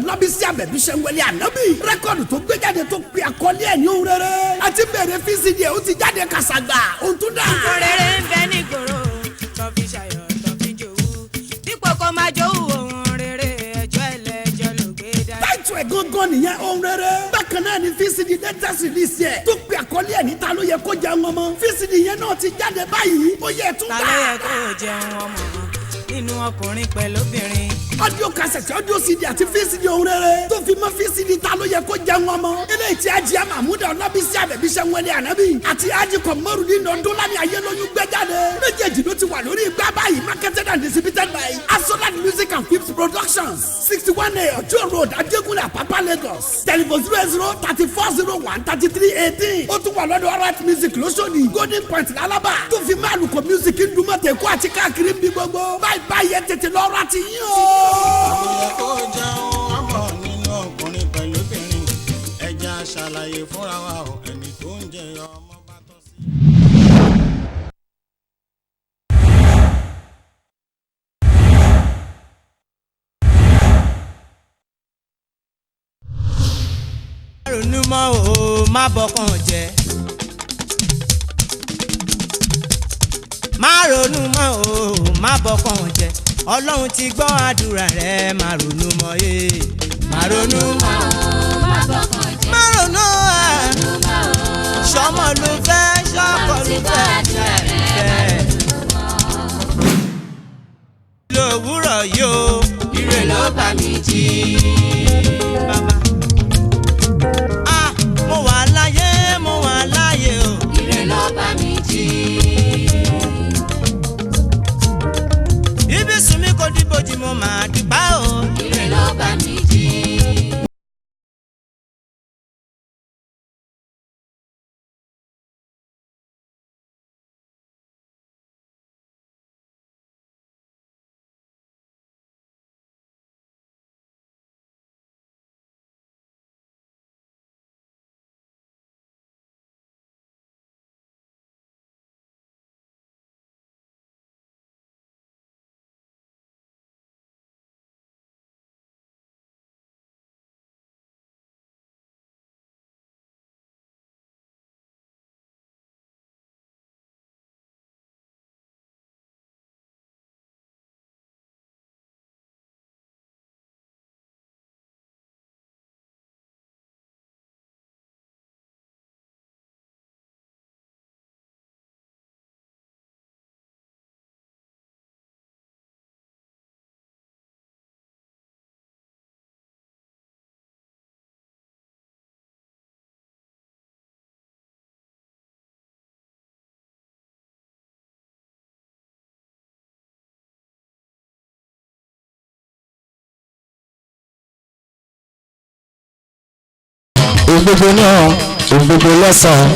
Ọlábísí Àbẹ̀bí Ṣẹ́ńwẹ́lẹ́ Ànábì rẹ́kọ̀dù tó gbé jáde tó pe àkọlé ẹ̀ ní ohun rere àti bẹ̀rẹ̀ fíìsìdì ẹ̀ ó ti jáde kàṣàgbà ohun tó dà. ohun rere ń bẹ ní gbòòrò tó fi ṣàyọ̀ tó fi jòwú dípò kó máa jòwú ohun rere ẹjọ́ ẹlẹ́jọ́ ló gbé dá. táìtù ẹ̀ gángan nìyẹn ohun rere bákan náà ni fíìsìdì latest release ẹ̀ tó pe àkọlé ẹ̀ ní ta ló yẹ kó jẹun ọmọ fíìsìdì yẹn náà ti jáde báyìí ó yẹ tún ta gbà. ló yẹ kó jẹun ọmọ nínú ọkùnrin pẹ̀lú obìnrin. audio cassette audio cd àti vcd ohun rere tó fi mọ́ vcd ta ló yẹ kó jẹun ọmọ eléyìí tí Ajia Mahmuda Ọlábísí Àbẹ̀bí Ṣẹ́ńwẹ́lẹ́ Ànábì àti Haji Komorudeen Ọdúnlami Ayélóyún gbé jáde méjèèjì ló ti wà lórí igbá báyìí marketed and distributed by Asolad Music and Films Productions 61A Ọjọ́ Road Ajégúnlẹ̀ Àpápá Lagos telephone 0034013318 ó tún wà lọ́dọ̀ right music lóṣòdì Golden Point l'Álábà tó fi máa lùkọ́ music ń dùnmọ́ tẹ̀ kó àti káàkiri bí gbogbo báyìí ẹ tètè lọ́ra ti yín o. àbúyẹ kó jẹun ọmọ nínú ọkùnrin pẹ̀lú obìnrin ẹja ṣàlàyé fúnra wa o ẹni tó ń jẹ ọmọ bá tọ́ sí. má ronú mọ́ o má bọ́kàn jẹ́. má ronú mọ́ o má bọ́kàn jẹ́. Ọlọ́run ti gbọ́ àdúrà rẹ̀ má ronú mọ́ ye. má ronú mọ́ o má bọ́kàn jẹ́. má ronú sọmọ ló fẹ́ sọkọ ló fẹ́ àdúrà rẹ̀ lówùrọ̀ yìí o ire ló bá mi jí. Mo wà láyé o ire ló bá mi jí. Ibi sùn mi kò dìbòjì mo máa dìgbà o ire ló bá mi jí. Ògbógbó náà ògbógbó lọ́sàn-án.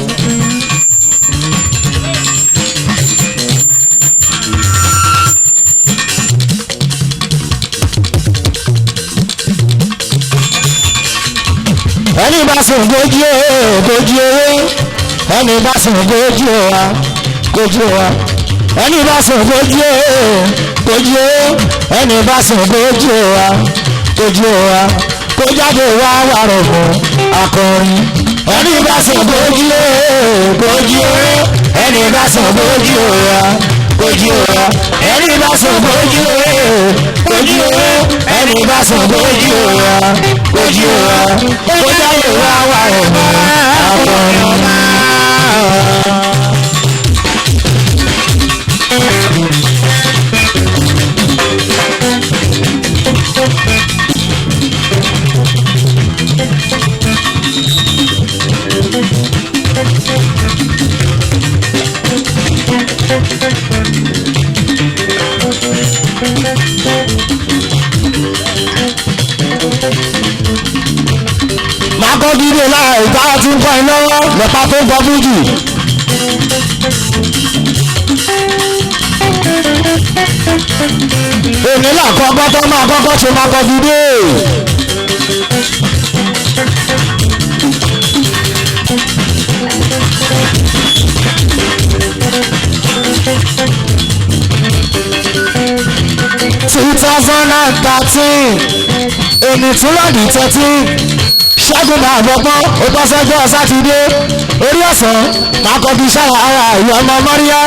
Ẹni bá sùn gójú owó ẹni bá sùn gójú wa ẹni bá sùn gójú owó ẹni bá sùn gójú wa kó jáde wá wàrọ̀ fún akọrin. Ẹni bá sùn gójú owó ẹni bá sùn gójú wa ẹni bá sùn gójú owó ẹni bá sùn gójú wa kó jáde wá wàrọ̀ fún akọrin. Màá kọ́ dídé láì tá a ti ń kọ́ iná lọ́pàá tó ń kọ́ fújì. Èmi làkọ́kọ́ tó máa kọ́kọ́ ṣe máa kọ́ dídé. 2013 èmi tún lọ́dún 13 ṣẹ́gun máa gbọ́gbọ́ ó bọ́ sọ́jọ́ sátidé orí ọ̀sán máa kọ́ fi ṣáà ara ìyá ọmọ mọ́ríyá.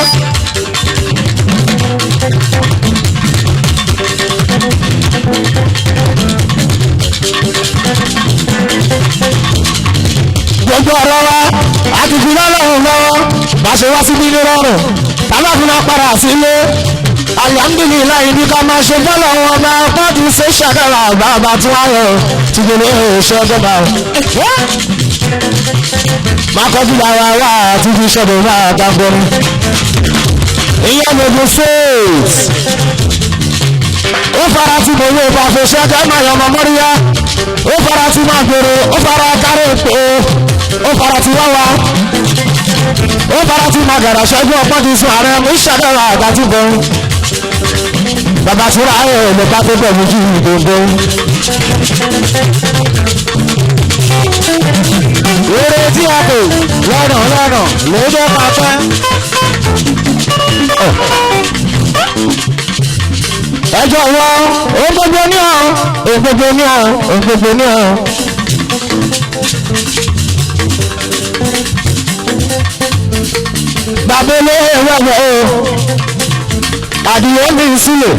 gbogbo ọ̀rọ̀ wa àti fi lọ́lọ́run lọ́wọ́ bá ṣe wá síbí ní rọrùn tábàfin náà padà sílé alhamdulilayi bí ká máa ṣe bọ́lọ̀ wọn bá pọ́ọ̀tù ṣe ṣàkàrà bàbá tí wọ́n yọ ti gbèrè ṣe ọgọ́ba o. máa kọjú lára wa àti fi ṣọ́dọ̀ máa gbàgbọ́ ni. ìyá gbogbo faith ó fara tí mo wé ìbáfo ṣẹ́kẹ́ máa yọ ọmọ mọ́ríyá ó fara tí máa gbèrò ó fara kárí èpò ó fara tí wá wa ó fara tí máa gàrà ṣẹ́gun ọpọ́n ti sùn ààrẹ mú ṣàkàrà àgbàtúbọ̀ bàbá tí ra ẹ̀ lè ká tó bẹ̀rù jù gbogbo. eré tí a kò lọ́nà lóde pàpẹ́. ẹ jọ̀wọ́ ògbógbó ní ọ̀ ògbógbó ní ọ̀ ògbógbó ní ọ̀. bàbá olóyè wẹ̀wẹ̀ o àdìyẹ mi sílẹ̀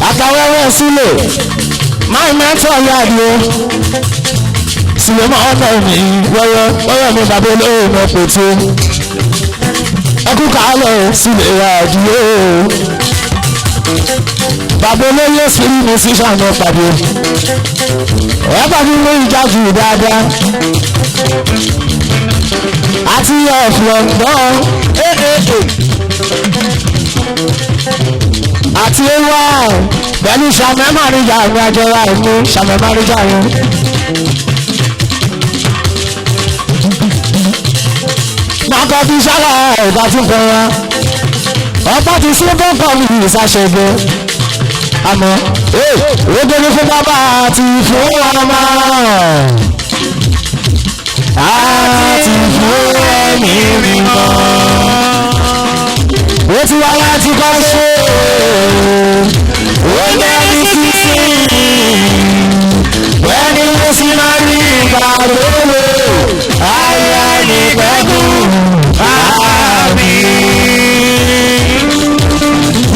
àtàwẹ́wẹ́ sílẹ̀ máa mẹ́tọ̀ ya àdìyẹ sílẹ̀ máa ọ̀nà mi wọ́yọ́ mi bàbá olóyè mọ̀ pẹ̀tù ẹkú kàálẹ̀ sílẹ̀ àdìyẹ bàbá olóyè sílẹ̀ mi sí sànà pàdé ẹ pàdé ní ìjà jù dáadáa àti ọ̀flọ̀gbọ́n àti ewa pẹ̀lú sàmẹ́ márìjà àwọn àjọra ìmú sàmẹ́ márìjà wọn. Màkà fi sára ẹ̀dá tún kan wá. Ọ̀pá ti sí bọ́ǹkà mi ìsàṣẹ̀gbẹ́. Àmọ́ ó dé fún bàbá àti fún ọmọ. Àti fún ẹ̀mí mímọ́. Ó ti wá láti kọ́ ṣe ó lẹ́ni sísè wẹ́ni ó sì máa rí ìgbà lóore ayé ní pẹ́kun àmì.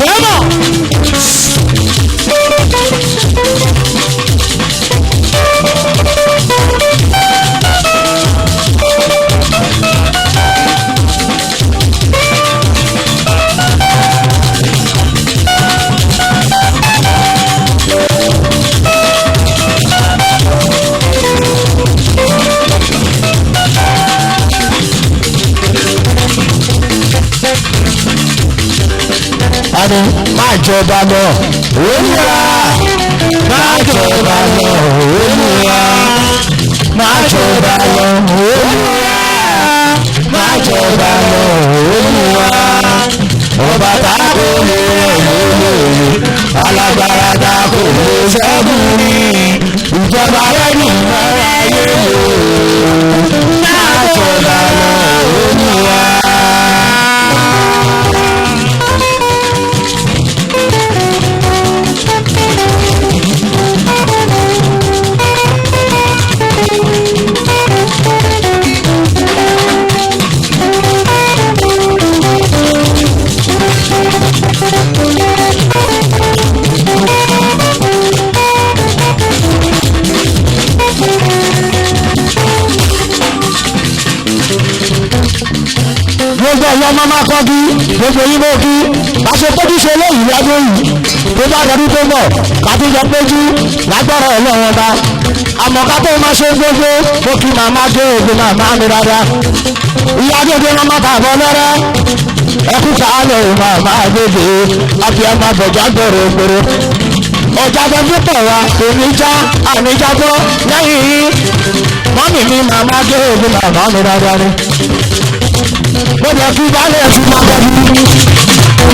Yẹ́mọ̀. Ani máa jọba lọ Olúwa máa jọba lọ Olúwa máa jọba lọ Olúwa máa jọba lọ Olúwa ọba tá kò lè lóye alágbára tá kò lè ṣẹ́gun ní ìjọba lẹ́yìn ọ̀rọ̀ ayé o máa jọba lọ Olúwa. gbogbo ọ̀yọ́ máa kọ́ bí gbogbo yín mọ́ kí bá ṣe péjú ṣe léyìí lọ́dún yìí tó bá dọdún tó bọ̀ kàtó jọ péjú lágbára ọlọ́run ọba àmọ́ ká tó máa ṣe gbogbo mo kí màmá dé ògbó màmá mi dáadáa ìyá dédé wọn máa tààbọ̀ lọ́rẹ́ ẹkú sàálẹ̀ ò màmá dédé àti ẹ̀ma bọ̀jà gbòòrò gbòòrò ọjà gbẹdú pọ̀ wá oníjà àníjàgbọ́ lẹ́yìn yìí mọ́mì mi màmá dé ògbó màmá mi dáadáa ni. Mo jẹ́ kí baálé ẹ̀sìn máa bẹ̀rù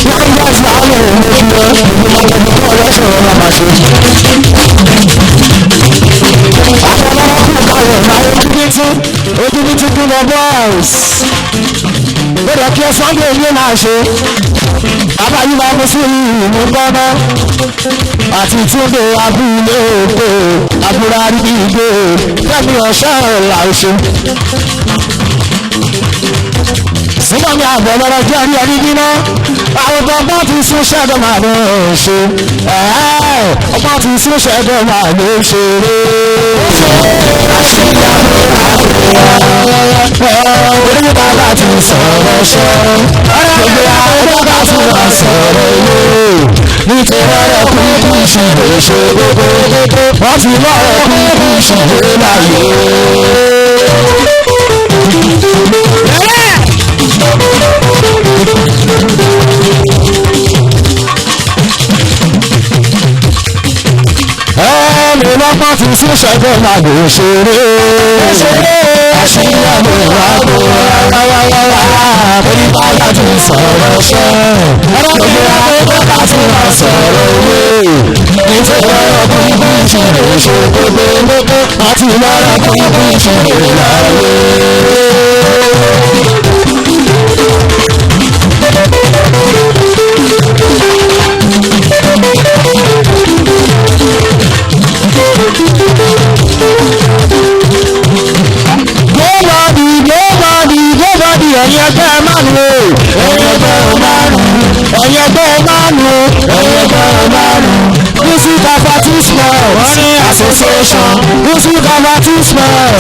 wọ́n ń gbọ́ sí àwọn èèyàn ojú rẹ̀ ìgbìmọ̀ tẹ̀lé kọ́ ọlọ́sẹ̀ rẹ̀ máa ṣe. Àtọ̀lọ́wọ́ kù kalẹ̀ máa ojú ní ti kú lọ bọ́ọ̀s. Mo jẹ́ kí ẹ Sunday ilé máa ṣe. Bàbá yìí máa mú sí ìlú gbọ́ná. àti túnde abúlé òkè abúrárí ìgbé fẹ́mi ọ̀ṣẹ́ ọ̀la oṣù. sígbà mi àbọ̀ lọ́rọ̀ jẹ́ rí ẹni níná àwọn ọgbọ́n ti sún ṣẹ́gun máa lọ ṣe ọgbọ́n ti sún ṣẹ́gun máa lọ ṣe orí bàbá ti sọ̀rọ̀ ṣe gbogbo àwọn bàbá ti wà sọ̀rọ̀ ilé nítorí ọ̀rọ̀ kúkú ìṣòro ṣe gbogbo wọ́n ti lọ́rọ̀ kúkú ìṣòro láyé. ẹni lọ́gbọ́n ti sún ṣẹ́gun máa lò ṣeré àṣírí àmì ìwádìí orí bàbá ti sọ̀rọ̀ ṣẹ́ gbogbo àwọn bàbá ti wà sọ̀rọ̀ owó nítorí ọ̀rọ̀ kúkú ìṣòro ṣe gbogbo wọ́n ti lọ́rọ̀ kúkú ìṣòro láyé. ẹ̀yin ẹgbẹ́ márùn-ún ẹ̀yin ẹgbẹ́ márùn-ún ẹ̀yin ẹgbẹ́ márùn-ún ẹ̀yin ẹgbẹ́ márùn-ún music advertisement association music advertisement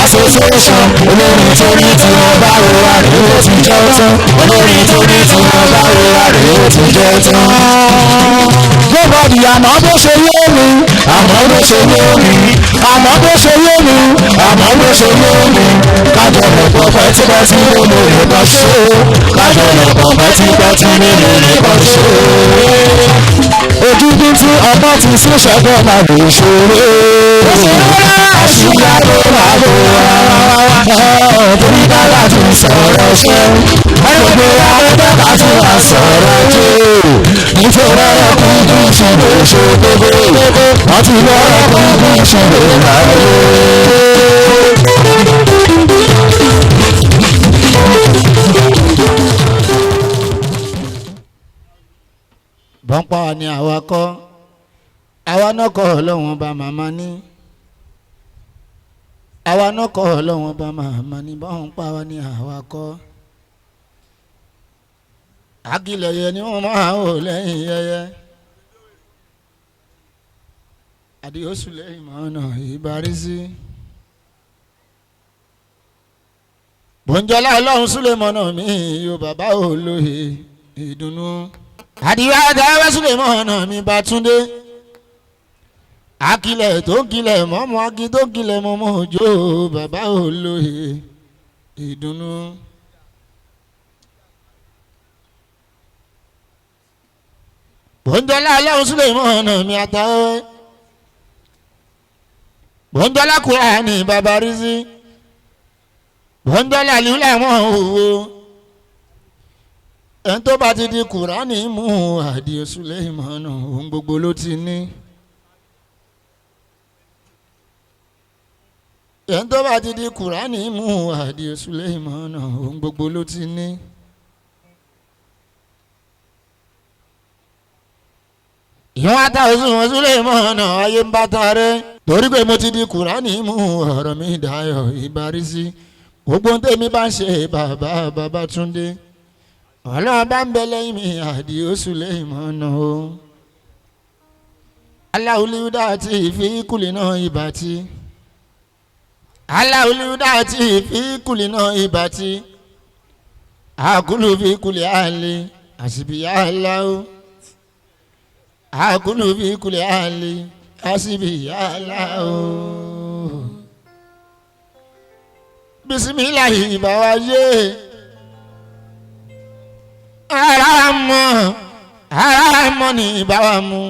association olórin tó ní tí wọ́n bá ro wa rèé ó ti jẹ́ tán olórin tó ní tí wọ́n bá ro wa rèé ó ti jẹ́ tán. Nobody àmọ́ bó ṣe yé mi àmọ́ bó ṣe yé mi àmọ́ bó ṣe yé mi àmọ́ bó ṣe yé mi kájọ lọ́pọ̀ pẹ́tipẹ́ti nínú nìkan ṣó kájọ lọ́pọ̀ pẹ́tipẹ́ti nínú nìkan ṣó. Ojú títí ọmọ ti sún ṣẹ́gun máa lè ṣòro. Àṣìyá ló máa bò wá. Torí bàbá ti sọ̀rọ̀ ṣẹ́. Gbogbo àwọn bàbá ti wà sọ̀rọ̀ jẹ́. Nítorí ọ̀rọ̀ kúndùn ìṣòro ṣe gbogbo. Wọ́n ti lọ́rọ̀ kúndùn ìṣòro láyé. bọ́ńpá wa ni àwa kọ́ àwa náà kọ́ ọlọ́wọ́n bá màmá ní àwa náà kọ́ ọlọ́wọ́n bá màmá ní bọ́ńpá wa ni àwa kọ́ àkìlẹ̀ yẹn ni wọ́n máa wò lẹ́yìn yẹyẹ àdìọ́sù lẹ́yìn mọ́nà ìbárísí bọ́njọ́lá ọlọ́run súlẹ̀ mọ́nà mi yóò bàbá olóye ìdùnnú. Àdìwá dáwọ́ sílẹ̀ mọ́ ọ̀nà mi Bátúndé akilẹ̀ tó kilẹ̀ mọ́mọ́ akí tó kilẹ̀ mọ́mọ́ òjò bàbá olóye ìdùnnú. Bọ́njọ́lá aláwọ̀ sílẹ̀ mọ́ ọ̀nà mi àtàwẹ́ bọ́njọ́lá kúrẹ́ ní bàbá rísí bọ́njọ́lá lílẹ̀ mọ́ òwò. ẹni tó bá ti di Kùránì mú Àdìó Sùlẹ́ìmánù ohun gbogbo ló ti ní. ẹni tó bá ti di Kùránì mú Àdìó Sùlẹ́ìmánù ohun gbogbo ló ti ní. ìwọ́n àtàwọn Sùlẹ́ìmánù ayé ń bá tarẹ́ torí pé mo ti di Kùránì mú ọ̀rọ̀ mi dayọ̀ ìbárísí gbogbo tèmi bá ń ṣe bàbá Túndé. ọlọ́ọ̀bá ń bẹ lẹ́yìn mi Àdìó Sùlẹ́ìmánù o. aláwùlíwúdà àti ìfíkùlì náà ìbàtí. aláwùlíwúdà àti ìfíkùlì náà ìbàtí. àkúlù fíkùlì àlè àṣìbíyá aláwò. àkúlù fíkùlì àlè àṣìbíyá aláwò. bisimilahi ìbáwáyé. ara mọ́ ní ìbáwá mu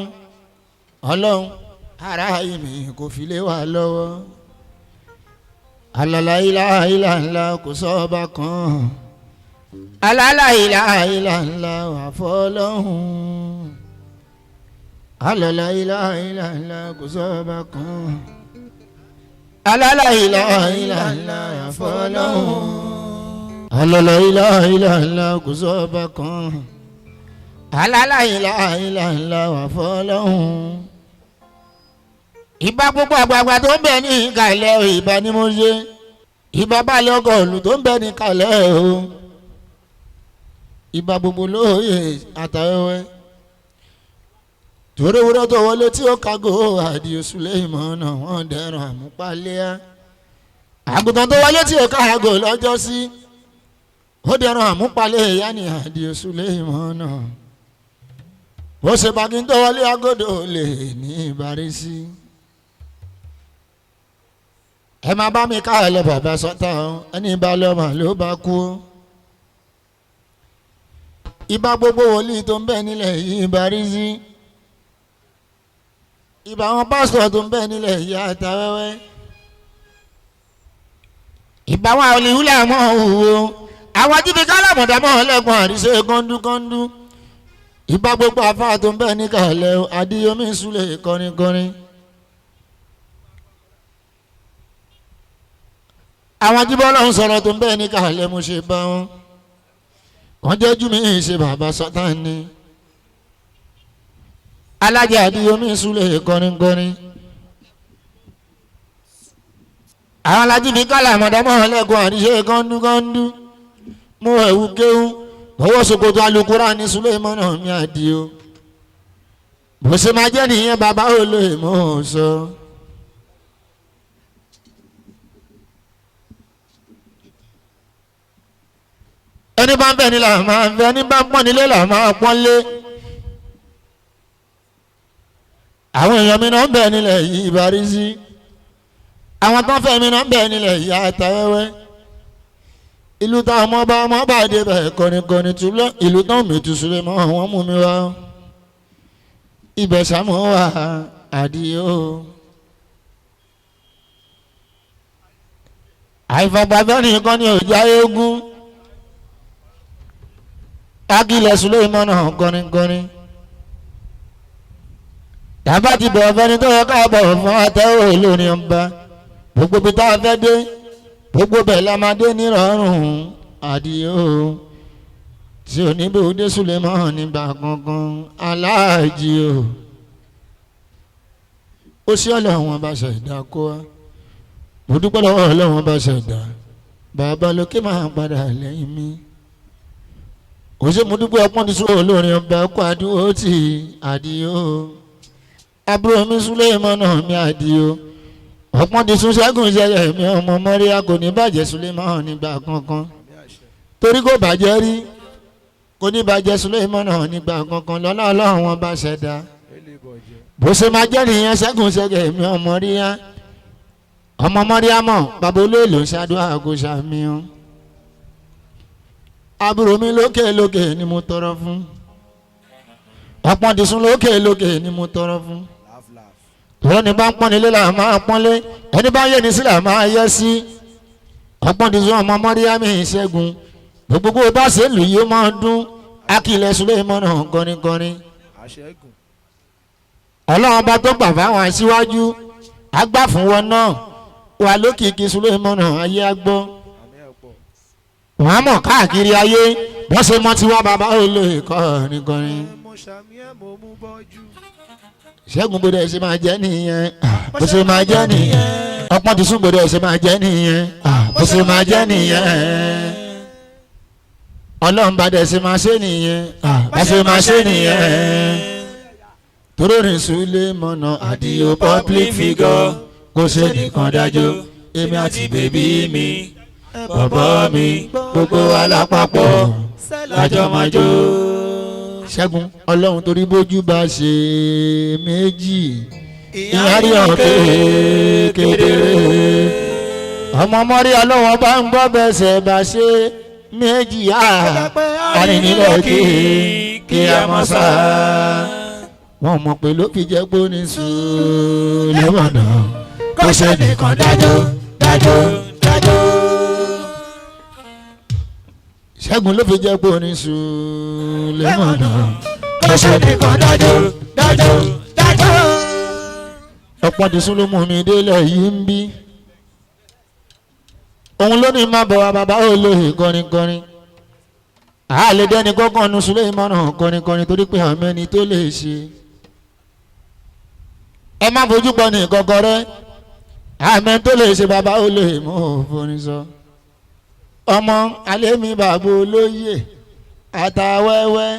ọlọ́run ara ìmì kò fi lé wa lọ́wọ́ alala ilaha illa ńlá kò sọ́ba kan alala ilaha illa ńlá wà fọ́lọ́hún alala ilaha illa ńlá kò sọ́ba kan alala ilaha illa ńlá wà fọ́lọ́hún. alala ilaha illa Allah kò sọ́ba kan alálàyìnláyìnláyìnlá wà fọlọ́hún. ìbá gbogbo àgbààgbà tó ń bẹ ní ìkàlẹ̀ ìbá ni mo ṣe ìbá balẹ̀ ọkọ̀ òlù tó ń bẹ ní ìkàlẹ̀ o ìbá gbogbo lóye àtàwẹ́wẹ́ torí wúrọ́ tó wọlé tí ó kágò Àdìó Suleiman wọ́n dẹ̀rùn àmúpalẹ́yà àgùntàn tó wọlé tí ó kágò lọ́jọ́ sí ó dẹ̀rùn àmúpalẹ́yà ní Àdìó Suleiman bó ṣe bá kí n tó wọlé agodo lè ní ìbárísí. ẹ máa bá mi káàlẹ̀ bàbá sọ́tà ẹni bá lọ́mọ ló bá kú. ìbá gbogbo wòlíì tó ń bẹ nílẹ̀ yìí ìbárísí. ìbá àwọn pásítọ̀ tó ń bẹ nílẹ̀ yìí àtàwẹ́wẹ́. ìbá àwọn olùwúlẹ̀ àmọ́ òwò àwọn jíbi kálàmọ̀dámọ́ ọlẹ́gbọ̀n àríṣe kọ́ńdúkọ́ńdú. ìbá gbogbo àfáà tó ń bẹ ní kàlẹ́ Adéyẹmí Súlẹ̀ kọrinkọrin. àwọn jíbọ́lá ń sọ̀rọ̀ tó ń bẹ ní kàlẹ́ mo ṣe bá wọn. wọ́n jẹ́ jú mi ṣe bàbá Sátán ni. alájà Adéyẹmí Súlẹ̀ kọrinkọrin. àwọn alájí bíi kálàmọ̀dámọ́ ọlẹ́gbọ̀n àríṣe kọ́ńdúkọ́ńdú. mo ẹ̀wù kéwù owó ṣòkòtò alukura ní Suleiman mi Àdìó bó ṣe máa jẹ́ nìyẹn bàbá olóyè mọ́ sọ. ẹni bá ń bẹ̀ ni là máa ń bẹ̀ ẹni bá ń pọ́n nílé là máa pọ́n lé. àwọn èèyàn mi náà ń bẹ̀ nílẹ̀ yìí ìbárísí àwọn tó ń fẹ́ mi náà ń bẹ̀ nílẹ̀ yìí àtàwẹ́wẹ́. ìlú táwọn ọmọ bá dé bẹ́ẹ̀ kọrinkọrin túlọ̀ ìlú táwọn mètò Suleiman wọ́n mú mi wá ibẹ̀ sàmú wà Àdìó. àìfọ̀gbàfẹ́ nìkan ni òjá eégún agilẹ̀ Suleiman kọrinkọrin. tàbá ti bọ̀ fẹ́ni tó yẹ ká bọ̀ fún àtẹ́wò lónìí ọba gbogbo bí táwọn fẹ́ dé gbogbo bẹ́ẹ̀ la máa dé nírọ̀rùn Àdìó tí oníbòde Suleiman nígbà kankan aláàjì o. ó ṣe ọlọ́run bá ṣẹ̀dá kó wa mo dúpẹ́ lọ́wọ́ ọlọ́run bá ṣẹ̀dá bàbá lókè máa padà lẹ́yìn mi. ó ṣe mo dúpẹ́ ọpọ́n ní sùúrù olórin ọba kó àdúró tì Àdìó àbúrò mi Suleiman mi Àdìó ọ̀pọ̀n ti sún ṣẹ́gun ṣẹlẹ̀ mi ọmọ mọ́ríà kò ní bàjẹ́ Suleiman nígbà kankan torí kò bàjẹ́ rí kò ní bàjẹ́ Suleiman nígbà kankan lọ́lá ọlọ́run wọn bá ṣẹ̀dá bó ṣe máa jẹ́ nìyẹn ṣẹ́gun ṣẹlẹ̀ mi ọmọ mọ́ríà mọ̀ bàbá olóòlò ṣàdúrà kò ṣàmìíràn àbúrò mi lókè lókè ni mo tọrọ fún ọ̀pọ̀n ti sún lókè lókè ni mo tọrọ fún. tòun ní bá ń pọ́n nílé là máa pọ́nlé ẹni bá yé ni sí là máa yẹ sí. ọgbọ́n ti sún ọmọ mọ́ríyámì ṣẹ́gun gbogbo bá ṣe lù yìí ó máa dún akílẹ̀ Suleiman kọrinkọrin. ọlọ́run bá tó gbà fáwọn aṣíwájú agbá fún wọn náà wà lókìkí Suleiman ayé agbọ́. wọ́n á mọ̀ káàkiri ayé wọ́n ṣe mọ́ tiwa bàbá olóyè kọrinkọrin. ṣẹ́gun bó dẹ̀ ṣe máa jẹ́ nìyẹn bó ṣe máa jẹ́ nìyẹn ọpọ́n ti sún bó dẹ̀ ṣe máa jẹ́ nìyẹn bó ṣe máa jẹ́ nìyẹn ọlọ́run bá dẹ̀ ṣe máa ṣe nìyẹn bá ṣe máa ṣe nìyẹn. torórin Suleiman Àdìó public figure kò ṣe nìkan dájọ́ èmi àti bèbí mi bọ̀bọ̀ mi gbogbo alápapọ̀ lájọ́ máa jó. ṣẹ́gun ọlọ́run torí bójú bá ṣe méjì ìyárí ọ̀kẹ́ kedere ọmọ mọ́rí ọlọ́wọ́n bá ń gbọ́ bẹ́sẹ̀ bá ṣe méjì àrìnnílẹ̀ kí a mọ̀ sá. wọ́n mọ̀ pé ló fi jẹ́ pé ó ní Suleiman kó ṣe nìkan dájọ́. ṣẹ́gun ló fi jẹ́ pé ó ní Suleiman kó ṣe nìkan dájọ́. ọ̀pọ̀ ti sún ló mú mi délẹ̀ yìí ń bí. òun ló ní má bọ̀ wá bàbá olóyè kọrinkọrin. àlèdẹ́ni kọ́kàn nu Suleiman kọrinkọrin torí pé àwọn ẹni tó lè ṣe. ẹ má fojú pọ̀ ní kọ́kọ́rẹ́ àmì tó lè ṣe bàbá ó lè mú òfin sọ. ọmọ alẹ́ mi bàbá olóyè àtàwẹ́wẹ́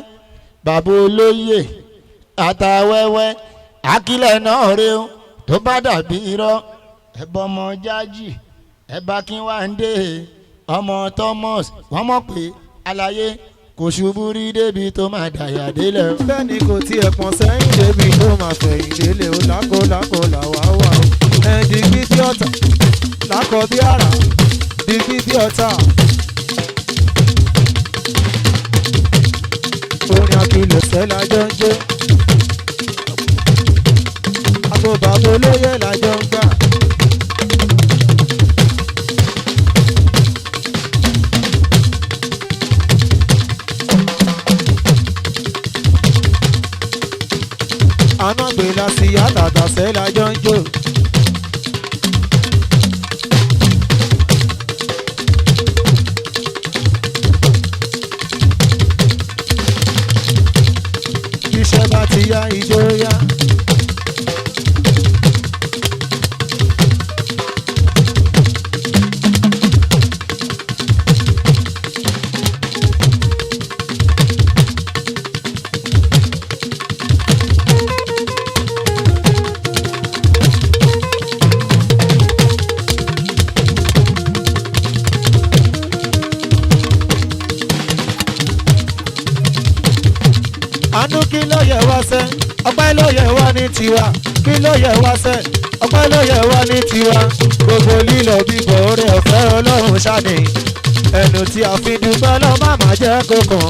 bàbá olóyè àtàwẹ́wẹ́ akílẹ̀ náà rè ó tó bá dàbí irọ́ ẹ̀bọ ọmọ jájì ẹ̀bá kí wá ń dé ọmọ Thomas wọ́n mọ̀ pé àlàyé kò ṣubú rí débi tó máa dàyà délẹ̀. bẹ́ẹ̀ni kò tiẹ̀ pọ̀n sẹ́yìn débi tó máa fẹ̀yìn délé o lákò làwa wà o. ẹ dìgbì bí ọ̀tá lákọ̀ bí àrà dìgbì bí ọ̀tá. orin akilẹ̀ sẹ́ lájọ́ ń jó àgbo bàbá olóyè lájọ́ ń gbà. àná gbèlà sí àtàtà sẹ́ lájọ́ ń jó. iṣẹ́ bá ti yá ijó yá. àánú kí ló yẹ wá sẹ́ ọpẹ́ ló yẹ wá ní tiwa kí ló yẹ wá sẹ́ ọpẹ́ ló yẹ wá ní tiwa gbogbo lílọ bíbọ̀ oore ọ̀fẹ́ Ọlọ́run ṣáni ẹnu tí a fi dúpẹ́ lọ má má jẹ́ kókàn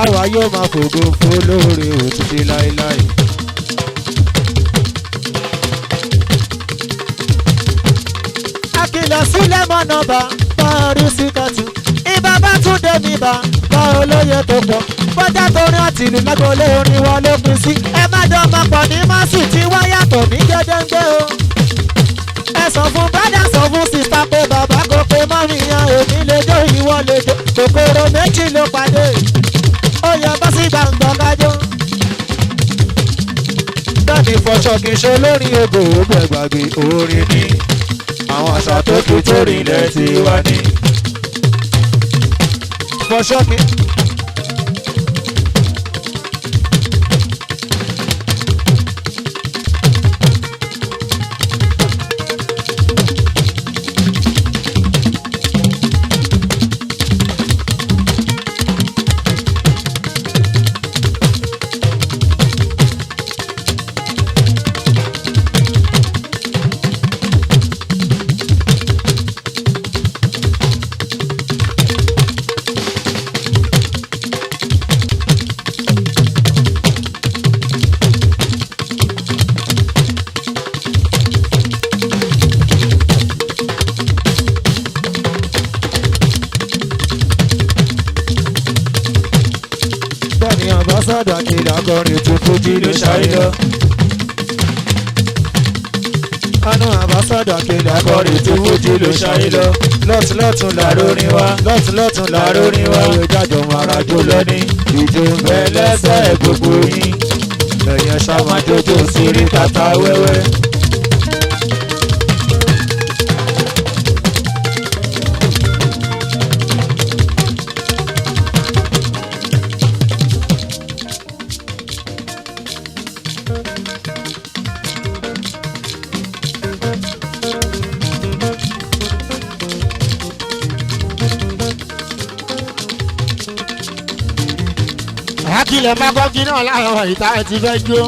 àwa yóò máa fògo fólóore òtítí láéláé. akìlọ̀ sílẹ̀ mọ́nà bá orí síkàtù ibà bá tún dé mi bá olóye tó pọ̀ bọ́jà tó rí àtìlù lágbolé orin wọn ló pin sí. ẹ má dán ọmọ pọ̀ ní mọ́sù tí wọ́n yàtọ̀ ní gédéńgbé o. ẹ sọ fún bádà sọ fún sísá pé bàbá kò pé mọ́mí yan èmi lè jó ìwọ lè jó kòkòrò méjì ló pàdé ó yẹ bá sí gbàngbọ̀n kájọ. dáàdì fọṣọ kì í ṣe lórí odò ògbẹ gbàgbé orin ni àwọn àṣà tó kù tó rí ilẹ̀ tí wá ní. fọṣọ kì í. sọ́dọ̀ akéde akọrin tó fojú ló ṣayé lọ. Anú àbásọ́dọ̀ akéde akọrin tó fojú ló ṣayé lọ. Lọ́tún lọ́tún làrórin wá, lọ́tún lọ́tún làrórin wá. Ìwé jájọ mara jó lọ́ní, ìjó ń bẹ lẹ́sẹ̀ gbogbo yín. Ẹ̀yẹ ṣàmájójó sí rí tata wẹ́wẹ́. Akílẹ̀ magọ́gí náà láàárọ̀ ìta ẹ̀ ti fẹ́ jó.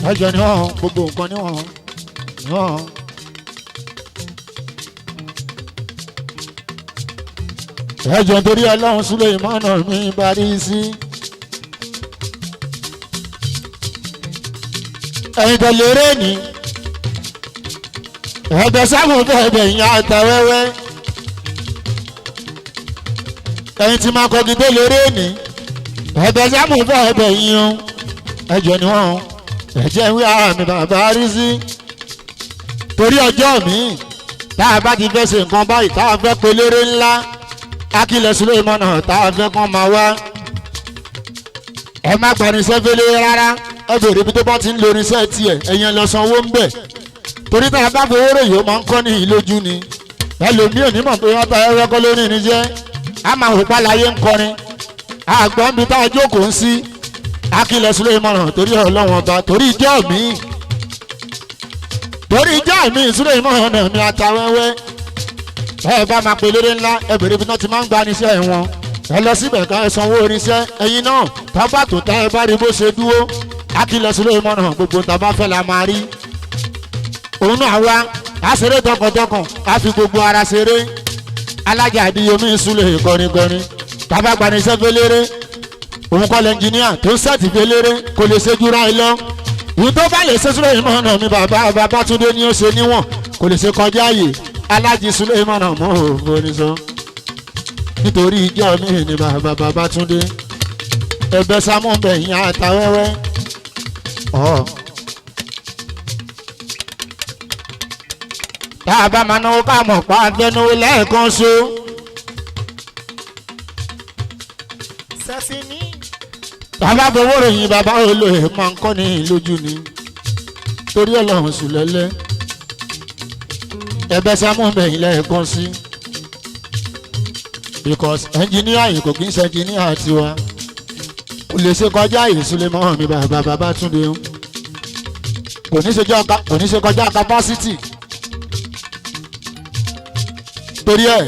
Ẹjọ́ ni wọ́n gbogbo nǹkan ni wọ́n. Ẹjọ́ torí Ọlọ́run súlẹ̀ ìmọ̀nà mi parí sí. Ẹ̀yin tó lérè ní ẹ̀bẹ̀ sáwọn bẹ̀ẹ̀bẹ̀ yín àtàwẹ́wẹ́. Ẹ̀yin tí máa kọ́gi tó lérè ní ẹ̀bẹ̀ sáwọn bẹ̀ẹ̀bẹ̀ yín o. Ẹjọ́ ni wọ́n. ẹ̀jẹ̀ ń wí ara mi bàbá rí sí torí ọjọ́ mi tá a bá ti fẹ́ ṣe nǹkan báyìí tá a fẹ́ pe eléré ńlá Akílẹ̀ Suleiman tá a fẹ́ kàn máa wá ẹ má gbaniṣẹ́ fẹ́lẹ́ rárá ẹ bèrè ibi tó bá ti ń lo irinṣẹ́ tiẹ̀ ẹ̀yẹn lọ sanwó ń bẹ̀ torí tá a bá fowó ròyìn ó máa ń kọ́ ní ìlójú ni ẹlòmíì onímọ̀ pé wọ́n ta ẹ̀rọ kọ́ lórí irinṣẹ́ a máa hùpá láyé ń kọrin àgbọ̀n bíi tá a jókòó ń sí Akílẹ̀ Suleiman torí ọlọ́wọ́n ọba torí ìjọ́ mi Suleiman mi àtàwẹ́wẹ́ ẹ bá máa pe eléré ńlá ẹ bèrè ibi náà ti máa ń gbaniṣẹ́ wọn ẹ lọ síbẹ̀ ká ẹ sanwó irinṣẹ́ ẹ̀yin náà tábà tó tá ẹ bá rí bó ṣe dúró Akílẹ̀ Suleiman gbogbo tá a bá fẹ́ la máa rí òun náà wá a ṣeré tọkàntọkàn a fi gbogbo ara ṣeré alájà àdìyẹmí Sule kọrinkọrin tábà gbaniṣẹ́ fẹ́lẹ́rẹ́ òun kọ́ lẹ́ńjìníà tó ń sẹ́ẹ̀tì fẹ́lẹ́rẹ́ kò lè ṣe jura ẹ lọ ìwọ́n tó bá lè ṣe Suleiman mi bàbá Babátúndé ni ó ṣe níwọ̀n kò lè ṣe kọjá ààyè alájì Suleiman mọ́ òfin sọ nítorí ìjọ mi ni bàbá Babátúndé ẹ̀bẹ̀ sámú bẹ̀yìn àtàwẹ́wẹ́ tá a bá máa náwó ká mọ̀ pa àfẹnuwó lẹ́ẹ̀kan so. bàbá fowó ròyìn bàbá olóyè máa ń kọ́ ní lójú ni torí Ọlọ́run sùn lẹ́lẹ́ ẹ̀bẹ̀ sámú bẹ̀yìn lẹ́ẹ̀kan sí because engineer yìí kò kí ń ṣe engineer tiwa kò lè ṣe kọjá yìí Suleiman mi bàbá Babátúndé kò ní ṣe kọjá capacity torí ẹ̀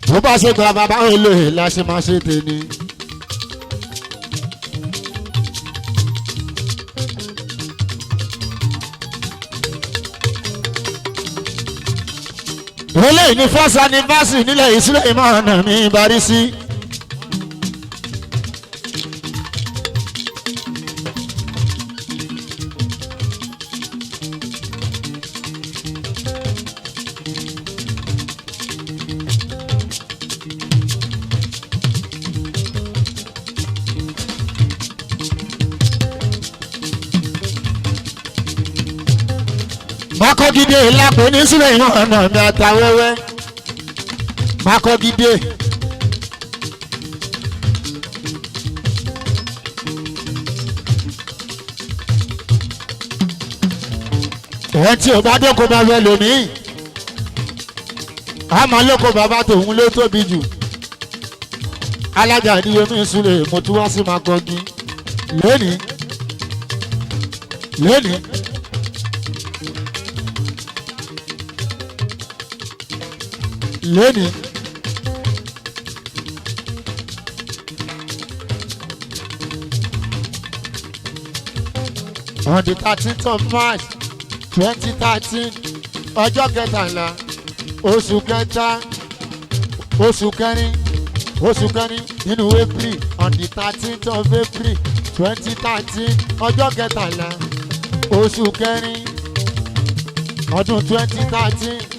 bó bá ṣe gba bàbá olóyè la ṣe máa ṣe tèmi. eléyìí ní first anniversary nílẹ̀ yìí Suleiman mi barí sí. Makọ́gídé lápò ní Suleiman mi àtàwẹ́wẹ́ Makọ́gídé. ẹ̀ tí ò bá dóko bá fẹ́ lómii àmọ́ lóko bàbá tòun ló tóbi jù alájà àdìyẹmí Sule mo tún wá sí Makọ́gí lónìí. On the 13th of March 2013 ọjọ́ kẹtàlá oṣù kẹrin nínú April on the 13th of April 2013 ọjọ́ kẹtàlá oṣù kẹrin ọdún 2013.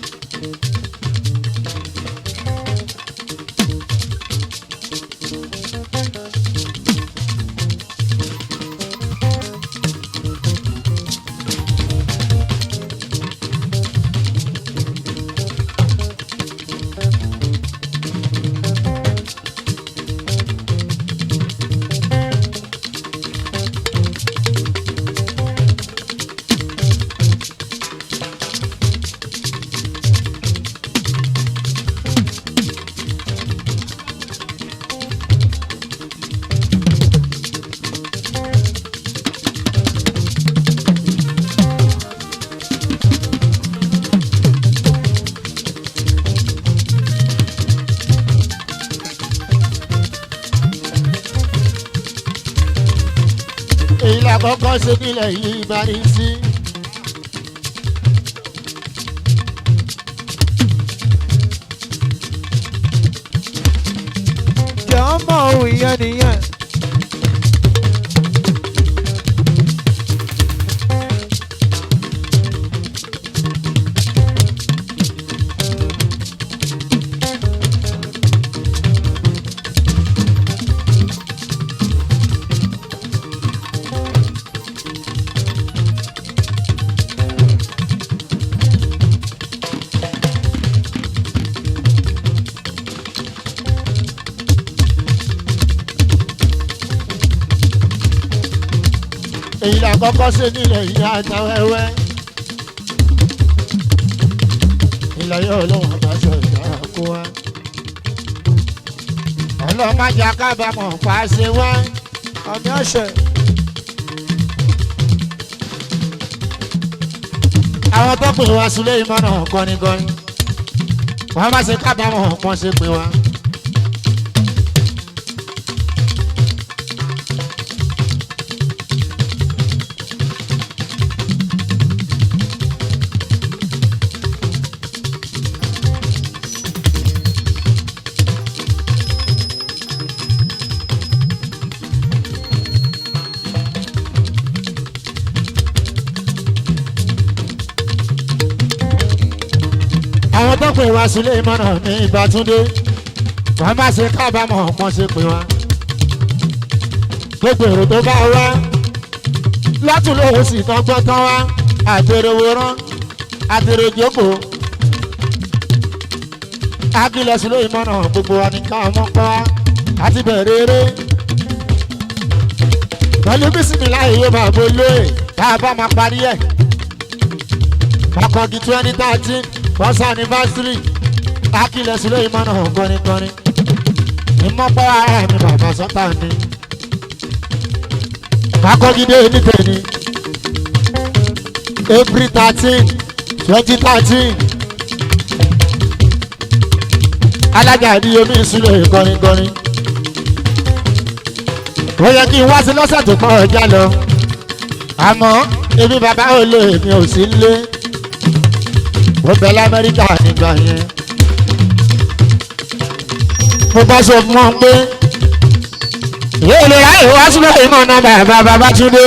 èyí la kọ́kọ́ ṣe nílẹ̀ yìí bá rí sí. jọ̀ọ́ mọ̀ ohun ìyẹn nìyẹn. èyí là kọ́kọ́ ṣe nílẹ̀ ìyá àtàwẹ́wẹ́ ilẹ̀ yóò lóun àbáṣọ ìjà kó wá ọlọ́mọjà kábàámọ̀ pa ṣe wá ọmọ ọ̀ṣẹ̀. àwọn tó pè wá sílé ìmọ̀nà kọ́nigọ́ni wọ́n má ṣe kábàámọ̀ pọ́n ṣe pè wá. àwọn tó pè wá sílé ìmọ̀nà ní ìbátúndé wọ́n má ṣe kábàámọ̀ pọ́n ṣe pè wá. gbogbo èrò tó bá wá látún lóhùn sí tán gbọ́ tán wá àtẹrẹwòrán àtẹrẹjókòó ákìlẹ̀ sílé ìmọ̀nà gbogbo wa ní káwọn mọ́ pa àti bẹ̀rẹ̀ eré pẹ̀lú bísímìláì yóò máa bó lóye tá a bá máa parí ẹ̀ akọ̀dí 2013 first anniversary akílẹ̀ sílé ìmọ̀nà kọrinkọrin ìmọ̀pọ̀ ara mi bàbá sọ́tà ni akọ́gídé nítẹ̀ni April 13 2013 alága ìdíyomi sílẹ̀ kọrinkọrin ó yẹ kí n wá sí lọ́sẹ̀ tó kọ́ ọjà lọ àmọ́ èmi bàbá ò lè mi ò sí lé ó bẹ lamẹ́ríkà nígbà yẹn mo bá sọ fún wọn pé yóò lè ráyè wá sílẹ̀ ìmọ̀ náà bàbá Babátúndé.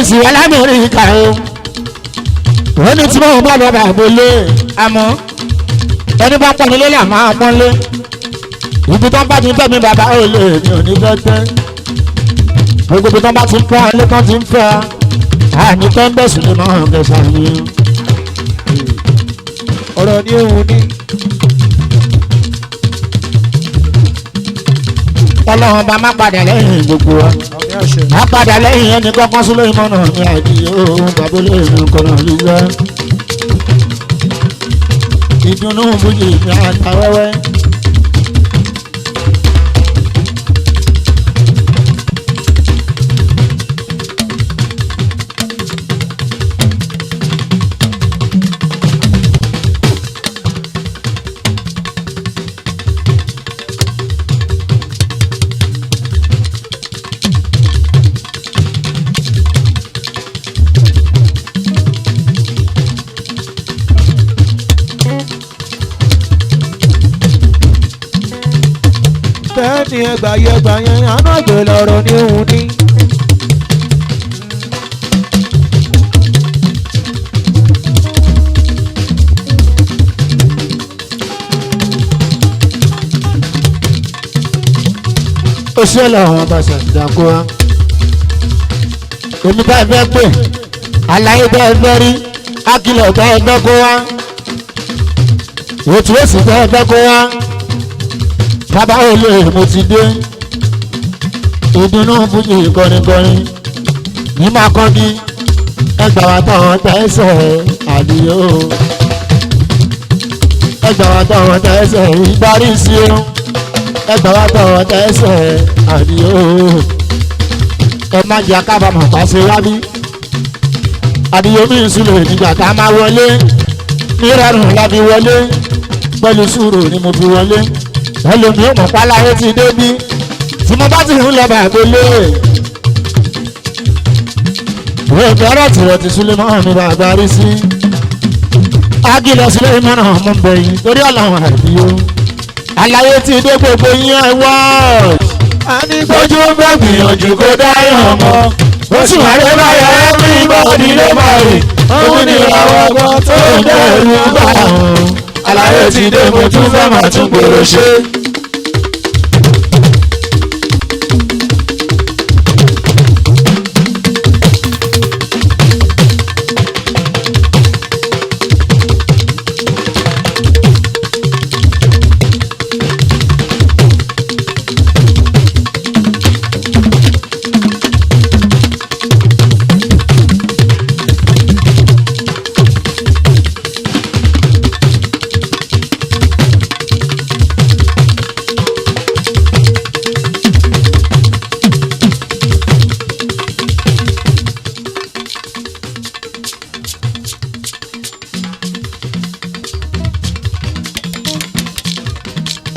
sì wá lamẹ́ríkà o wọ́n ní tí wọ́n bá lọ bá gbélé àmọ́ ẹni bá pọ́n nílé là máa pọ́n lé ibi tó ń bá ti ń fẹ́ mi bàbá ò lè mi ò ní fẹ́ tẹ́ gbogbo ibi tó ń bá ti ń pọ́n ilé tó ti ń fẹ́ àní tó ń bẹ̀sùn ní máa ń gẹ̀ẹ́sà ni ọ̀rọ̀ ní òun ní. ọlọ́run bá má padà lẹ́yìn gbogbo wa má padà lẹ́yìn ẹni kọ́kọ́ sílé ìmọ̀nà mi àìdí ohun bàbá olóòrùn kọ́nà lílẹ̀ ìdùnnú bùjì mi àtàwẹ́wẹ́. ní ẹgbàá yẹn anágbè lọ́rọ̀ ní òun ní. ó ṣe lọ́wọ́ bá ṣàdàkọ́ wa èmi bá fẹ́ pè àlàyé bẹ́ẹ̀ fẹ́ rí ákìlọ̀ bẹ́ẹ̀ fẹ́ kó wa ètò èsì bẹ́ẹ̀ fẹ́ kó wa bàbá olè mo ti dé ìdùnnú fújì kọrinkọrin ní máa kọ́ni ẹgbà wa táwọn tẹ́sẹ̀ àdìyó ẹgbà wa táwọn tẹ́sẹ̀ ìdarí sí o ẹgbà wa táwọn tẹ́sẹ̀ àdìyó ẹ má jẹ́ akábàámọ̀ pàṣẹ wábí àdìyó mi ìsúlẹ̀ nígbà tá a máa wọlé nírọ̀rùn lábí wọlé pẹ̀lú sùúrù ni mo fi wọlé ẹlòmíì ò mọ̀ páláyé ti débí tí mo bá ti ń lọ bàgbélé òkè ọ̀rọ̀ tìrọ̀ ti Suleiman mi bàbá rí sí. Agilẹ̀ Suleiman náà mú bẹ̀yìn torí ọ̀làwọ̀n àbíyó. Àlàyé ti dé gbogbo yín ẹ̀ wọ́ọ̀d. a ní gbójú bẹ́ẹ̀ gbìyànjú kó dáyọ̀ mọ́. ó sì wà lé báyọ̀ everybody ló máa rè. òun ni àwọn ọgbọ́n tó ń dẹ̀rù bá wọn. àlàyé ti dé mo tún fẹ́ máa tún gbèrò ṣe.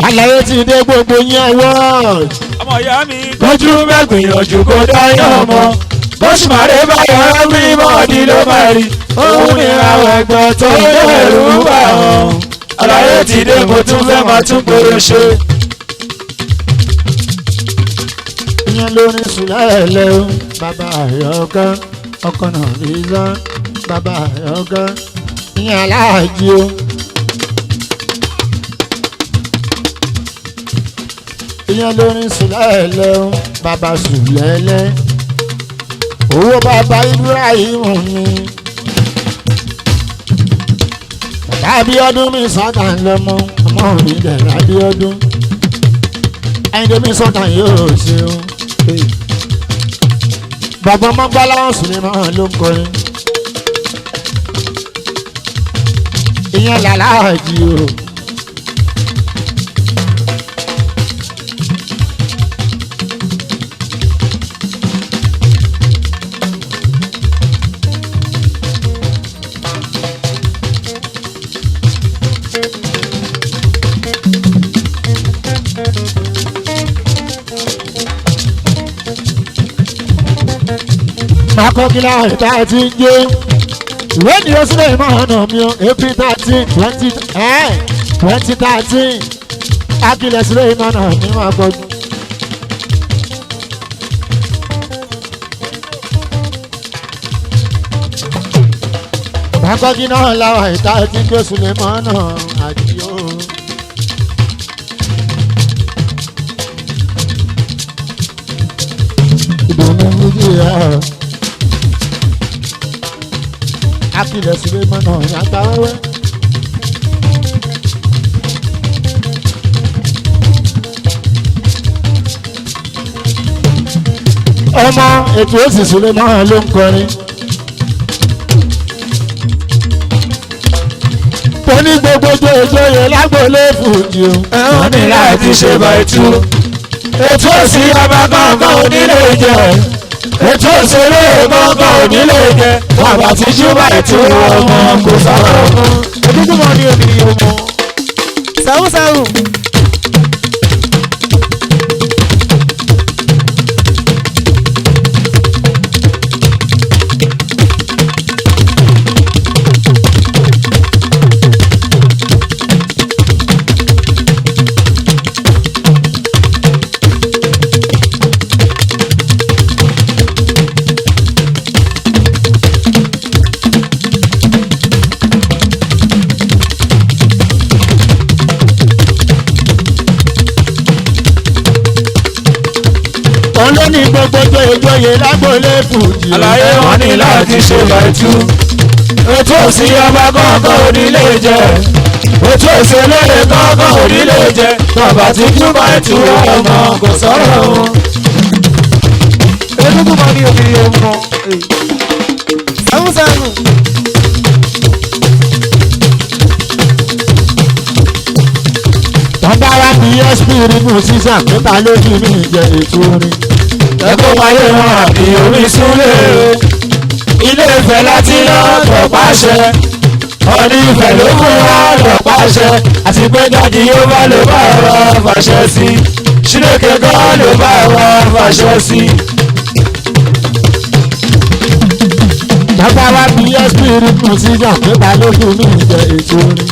Àlàyé ti dé gbogbo yín award. ọmọ ìyá mi gbójú bẹ́ẹ̀ gbìyànjú kó dáyọ̀ mọ́. bó sì máa rè báyọ̀ everybody ló máa rí. òun ni àwọn ẹ̀gbọ́n tó ń dẹ̀rù bá wọn. àlàyé ti dé mo tún fẹ́ máa tún gbèrò ṣe. Ìyẹn lórí sùlẹ̀lẹ̀ o bàbá àyọ̀ká ọkọ náà rí lọ bàbá àyọ̀ká ìyẹn aláàjì o. Ìyẹn lórí sùlẹ̀lẹ̀ o bàbá sùlẹ̀lẹ̀ owó bàbá Ibrahim ni. Bàbá Abíọ́dún mi sọ́tà ń lọ́mọ ọmọ mi dẹ̀rẹ̀ Abíọ́dún ẹ̀yìndé mi sọ́tà yóò ṣe o. Bàbá Mọ́gbálá Suleiman ló ń kọrin. Ìyẹn làlájì o. Makọ́kílá ìta ti ń jó. Ìwé ni ó sílẹ̀ ìmọ̀ ọ̀nà mi o. April 13, 2013. Akílẹ̀ sílẹ̀ ìmọ̀ ọ̀nà mi máa kọjú. Makọ́kílá làwọn ìta ti ń jó sílẹ̀ ìmọ̀ ọ̀nà àdìyó. Ìdùnnú méjì ẹ̀. Akílẹ̀ sílẹ̀ mọ́nà ìyàgbá wẹ́wẹ́. Ọmọ ètò òsì sílẹ̀ mọ́nà ló ń kọrin. Tó ní gbogbo ìjòyè lágbólé fùjì o. ẹ̀wọ̀n ní láti ṣe bàtú. ètò òsì ọba kankan onílé jẹ. ètò òṣèré kankan onílé jẹ. bàbá tí júbà ètò ọmọ kò sọ̀rọ̀ ọmọ. ojúmọ́ ni ènìyàn mọ̀. sàrúsàrù. Olóní gbogbo ìjòyè lágbólé fùjì. àlàyé wọn ní láti ṣe bàtú. ètò òsì ọba kankan onílé jẹ. ètò òṣèré kankan onílé jẹ. bàbá tí júbà ètò ọmọ kò sọ̀rọ̀ ọmọ. ojúmọ́ ni ènìyàn mọ̀. sàrúsàrù. Tọ́ba wa ní SP nínú sísà pépà lójú mi jẹ ètò orin. ẹ̀kọ́ wáyé wọn àbí orí súnlẹ̀ o. ilé Ifẹ̀ láti lọ́dọ̀ pàṣẹ. ọ̀ní Ifẹ̀ ló fún wa lọ́ pàṣẹ. àti pé dáàdi yóò bá ló bá wa fàṣẹ sí. Ṣílẹ̀kẹ̀ gan ló bá wa fàṣẹ sí. bàbá wa bí spirit musician pé balógun mi jẹ ètò orin.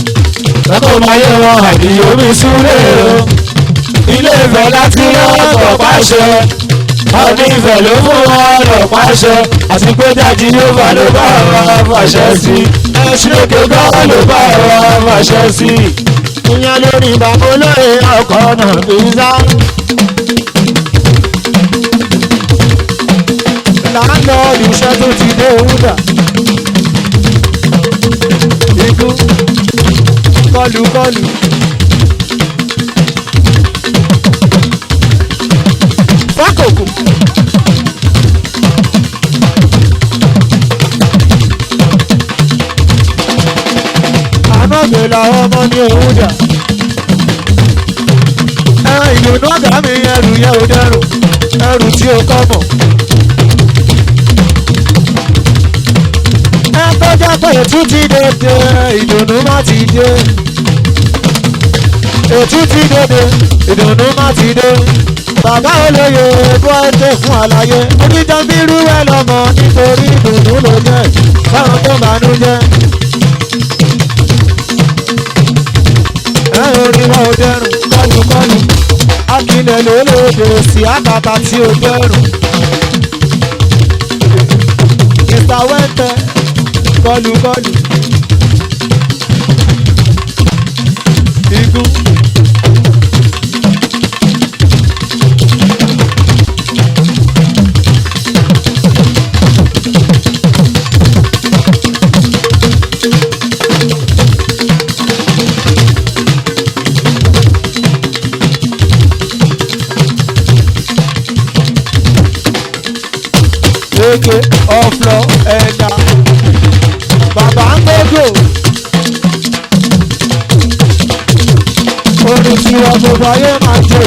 lọ́kọ̀ máa yẹ wọn àbí omi súlẹ̀ o. ilé ìfẹ́ láti lọ́kọ̀ pàṣẹ. ọdún ìfẹ́ ló fún wọn lọ pàṣẹ. àti pé dájú yóò bá ló bá wa fàṣẹ sí. ẹṣin òkè gbọ́ ló bá wa fàṣẹ sí. ìyẹn lórí bàbá olóyè ọkọ̀ náà bí sá. láńlọ́ọ̀dù iṣẹ́ tó ti dé wúdà. ikú kọlùkọlù. fákòkò. ànágbè làwọn ọmọ ní òwúdà. ìlú náà mi ẹrù yẹn ò dẹrùn ẹrù tí ó kọ́ mọ̀. ẹgbẹ́jọ́ pé ètú ti dédé ìdùnnú má ti dé. ètú ti dédé ìdùnnú má ti dé. bàbá olóye bọ́ẹ̀dẹ̀ fún àlàyé onídàbírú ẹ lọ́mọ nítorí ìdùnnú ló jẹ́ fáwọn tó bánú jẹ́. ẹ orí wa ò dẹrùn kọlùkọlù akílẹ̀ ló lòdì sí àbàbà tí ó dẹrùn. ìsàwẹ́tẹ̀ kọlùkọlù igun. Eke ọ̀flọ̀ ẹ̀dá bàbá ń gbógbó orin tí wọn gbogbo ayé máa jò.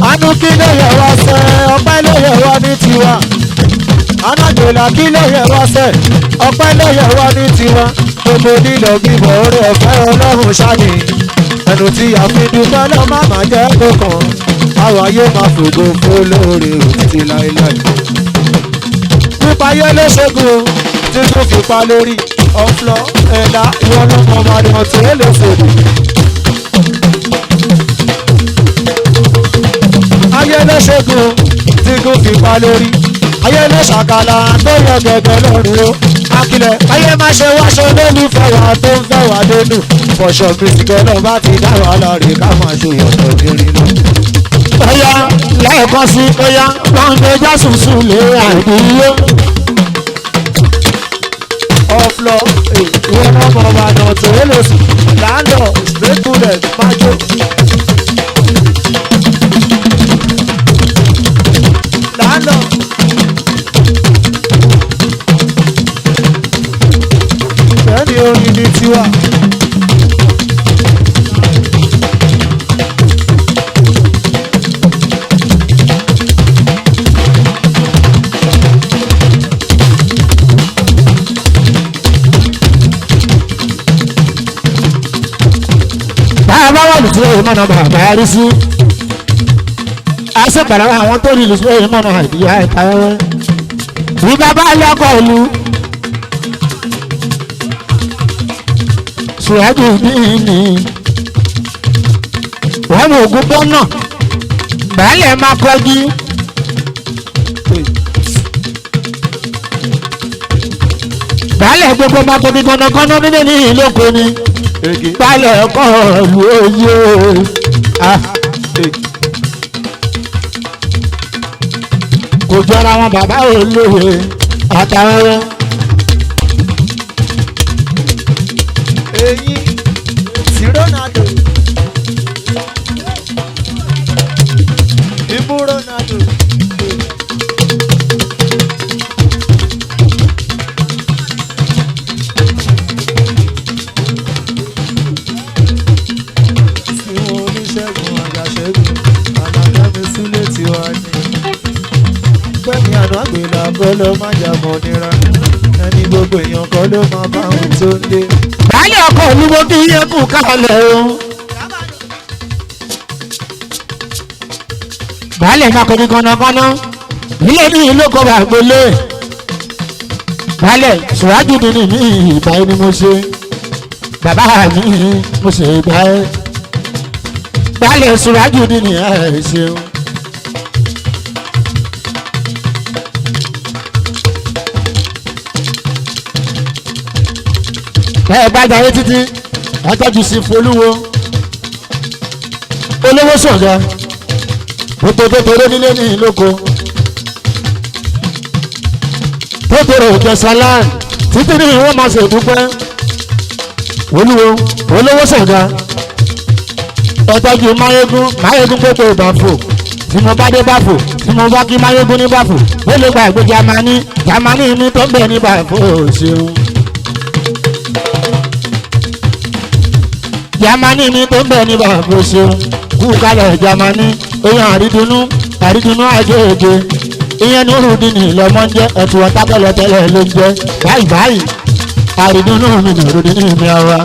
Anú kí ló yẹ wá sẹ́ ọpẹ́ ló yẹ wá ní tiwa. Anájòlá kí ló yẹ wá sẹ́ ọpẹ́ ló yẹ wá ní tiwa. Gbogbo nílò bíbọ̀ orí ọ̀fẹ́ ọlọ́run ṣáni. Ẹnu tí a fi dúpẹ́ lọ má má jẹ́ kókan. Àwa yóò máa fògo fólóore òtítí láéláé. Pípa ayé ló ṣẹ́gun títún fipá lórí ọ̀flọ̀ ẹ̀dá ìwọ lọ́mọ ọmọdé tí ó lè fòdì. Ayé ló ṣẹ́gun títún fipá lórí. Ayé ló ṣàkàlà tó yọ gẹ́gẹ́ lọ́rùn o. Akilẹ̀ ayé má ṣe wáṣọ lólùfẹ́ wa tó ń fẹ́ wá dénú. Fọ̀ṣọ̀ bìsìkẹ́ náà bá ti dá wàhálà rè ká máa ṣe ìyọ̀tọ̀ kiri lọ. Ọya lẹ́ẹ̀kan sí ọya lọ́ndé jásùsù lè àìdíyó. Ọ̀flọ̀ ìwọ náà mọ̀ wà náà tó lè sùn. Láńdọ̀ gbẹ́kúlẹ̀ májò. Láńdọ̀. Bẹ́ẹ̀ni orin ní tiwa. Bàbá wà lùsùn èyí mọ̀nà bàbá rí sí. A sì pẹ̀lú àwọn tó rí lùsùn èyí mọ̀nà àìdíyà ìta wẹ́wẹ́. Bí bàbá lọ́kọ̀ ìlú. Sùwájú bíi wọ́n mú ogun bọ́ náà. Bàálẹ̀ máa kọ́jú. Bàálẹ̀ gbogbo máa kọ́jú gánagánná nílé ní ìlókò ni. Bàálẹ̀ ọkọ̀ ìlú oyè. Kò jọra wọn bàbá olóye àtàwọn. Èyí sí Ronaldo. Ibu Ronaldo. Ìwọ̀n oníṣègùn àgàṣègùn àlàkẹ́mi sílé tiwa ni. Pẹ̀mí àná àgbèlà kọ́ ló máa jà mọ́ nira ẹni gbogbo èèyàn kọ́ ló máa bá ohun tó ń lé. baálé ọkọ olúwo kí iye kù kálẹ̀ o. baálé makọ̀dí kọ́nàkọ́nà ilé ní ìlú kọ́ bá gbélé. baálé ṣùwájú di ní ìgbà ẹni mo ṣe bàbá mi mo ṣe ìgbà ẹ. baálé ṣùwájú di ní ẹ ṣeun. ẹ bá jayé títí ẹ tọ́jú sí folúwo olówó sọ̀gá tótótótóró nílé ní ìlóko tótóró ìjẹsàlán títí ní ìwọ́n máa ṣe dúpẹ́ olúwo olówó sọ̀gá ẹ tọ́jú máyégún gbogbo ìbàfò tí mo bá dé bàfò tí mo bá kí máyégún ní bàfò ó lè gba ìgbé jamani mi tó ń bẹ ní bàfò ṣeun. jamani mi tó ń bẹ ní bàbá ṣeun kú kalẹ̀ jamani èèyàn àrídùnnú àjèjì ìyẹn ní rúdìní lọ́mọ ń jẹ́ ẹ̀tù ọ̀tá tẹ́lẹ̀tẹ́lẹ̀ ló ń jẹ́ báyìí àrídùnnú mi ní rúdìní mi ara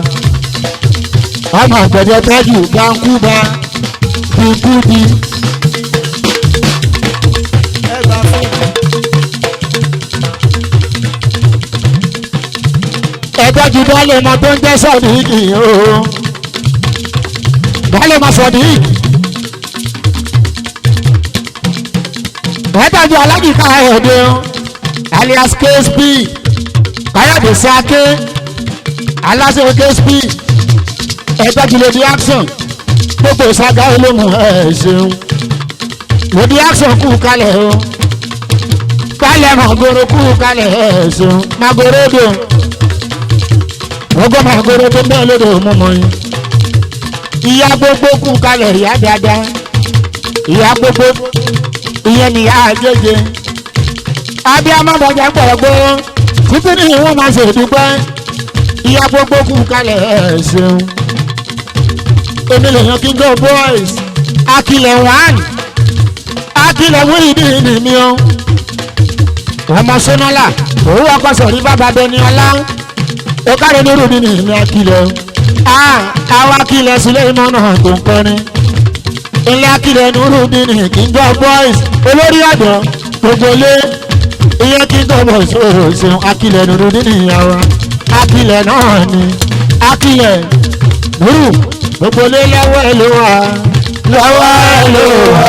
ọmọ àgbẹ̀dẹ tẹ́jú gbáǹkúba kíkúdi. ẹ̀tọ́jú dálé ọmọ tó ń jẹ́ sọ́ọ̀dì kì í o. Dale ma Sodiq. Ẹ̀ẹ́dàjú alájì Káyọ̀dé alias KSP Káyọ̀dé Sáké aláṣẹ KSP ẹ̀ẹ́dàjú lady action gbogbo ìṣàgá olóhùn ẹ̀ ṣeun lady action kú kalẹ̀ o kalẹ̀ Magoro kú kalẹ̀ ẹ̀ ṣeun Magoro dò gbogbo Magoro tó bẹ́ẹ̀ lódò mọ́mọ́ yín. Ìyá gbogbo kú kalẹ̀ ìyá dáadáa ìyá gbogbo ìyẹn nìyá àjẹjẹ abiyamọ bọjá gbọ̀rọ̀gbọ̀ títí ní ìwọ̀n máa ṣe dúpẹ́ ìyá gbogbo kú kalẹ̀ ẹ̀ ṣeun. èmi lèèyàn king of boys akilẹ̀ one akilẹ̀ wíìdì ní mi o ọmọ sọ́nọ́là òwú ọkọ̀ sọ̀rí bàbá bẹni ọlá ó káre ní rúbi ní ìlú akilẹ̀ àwọn akilẹ̀ Suleimana tó ń kọrin ilé akilẹ̀ nurudin king of boys olórí ọ̀dọ́ gbogbo lé iye king of boys ṣeun akilẹ̀ nurudin ìyàwó akilẹ̀ náà ni akilẹ̀ nuru gbogbo lé lọ́wọ́ ẹ̀ ló wà lọ́wọ́ ẹ̀ ló wà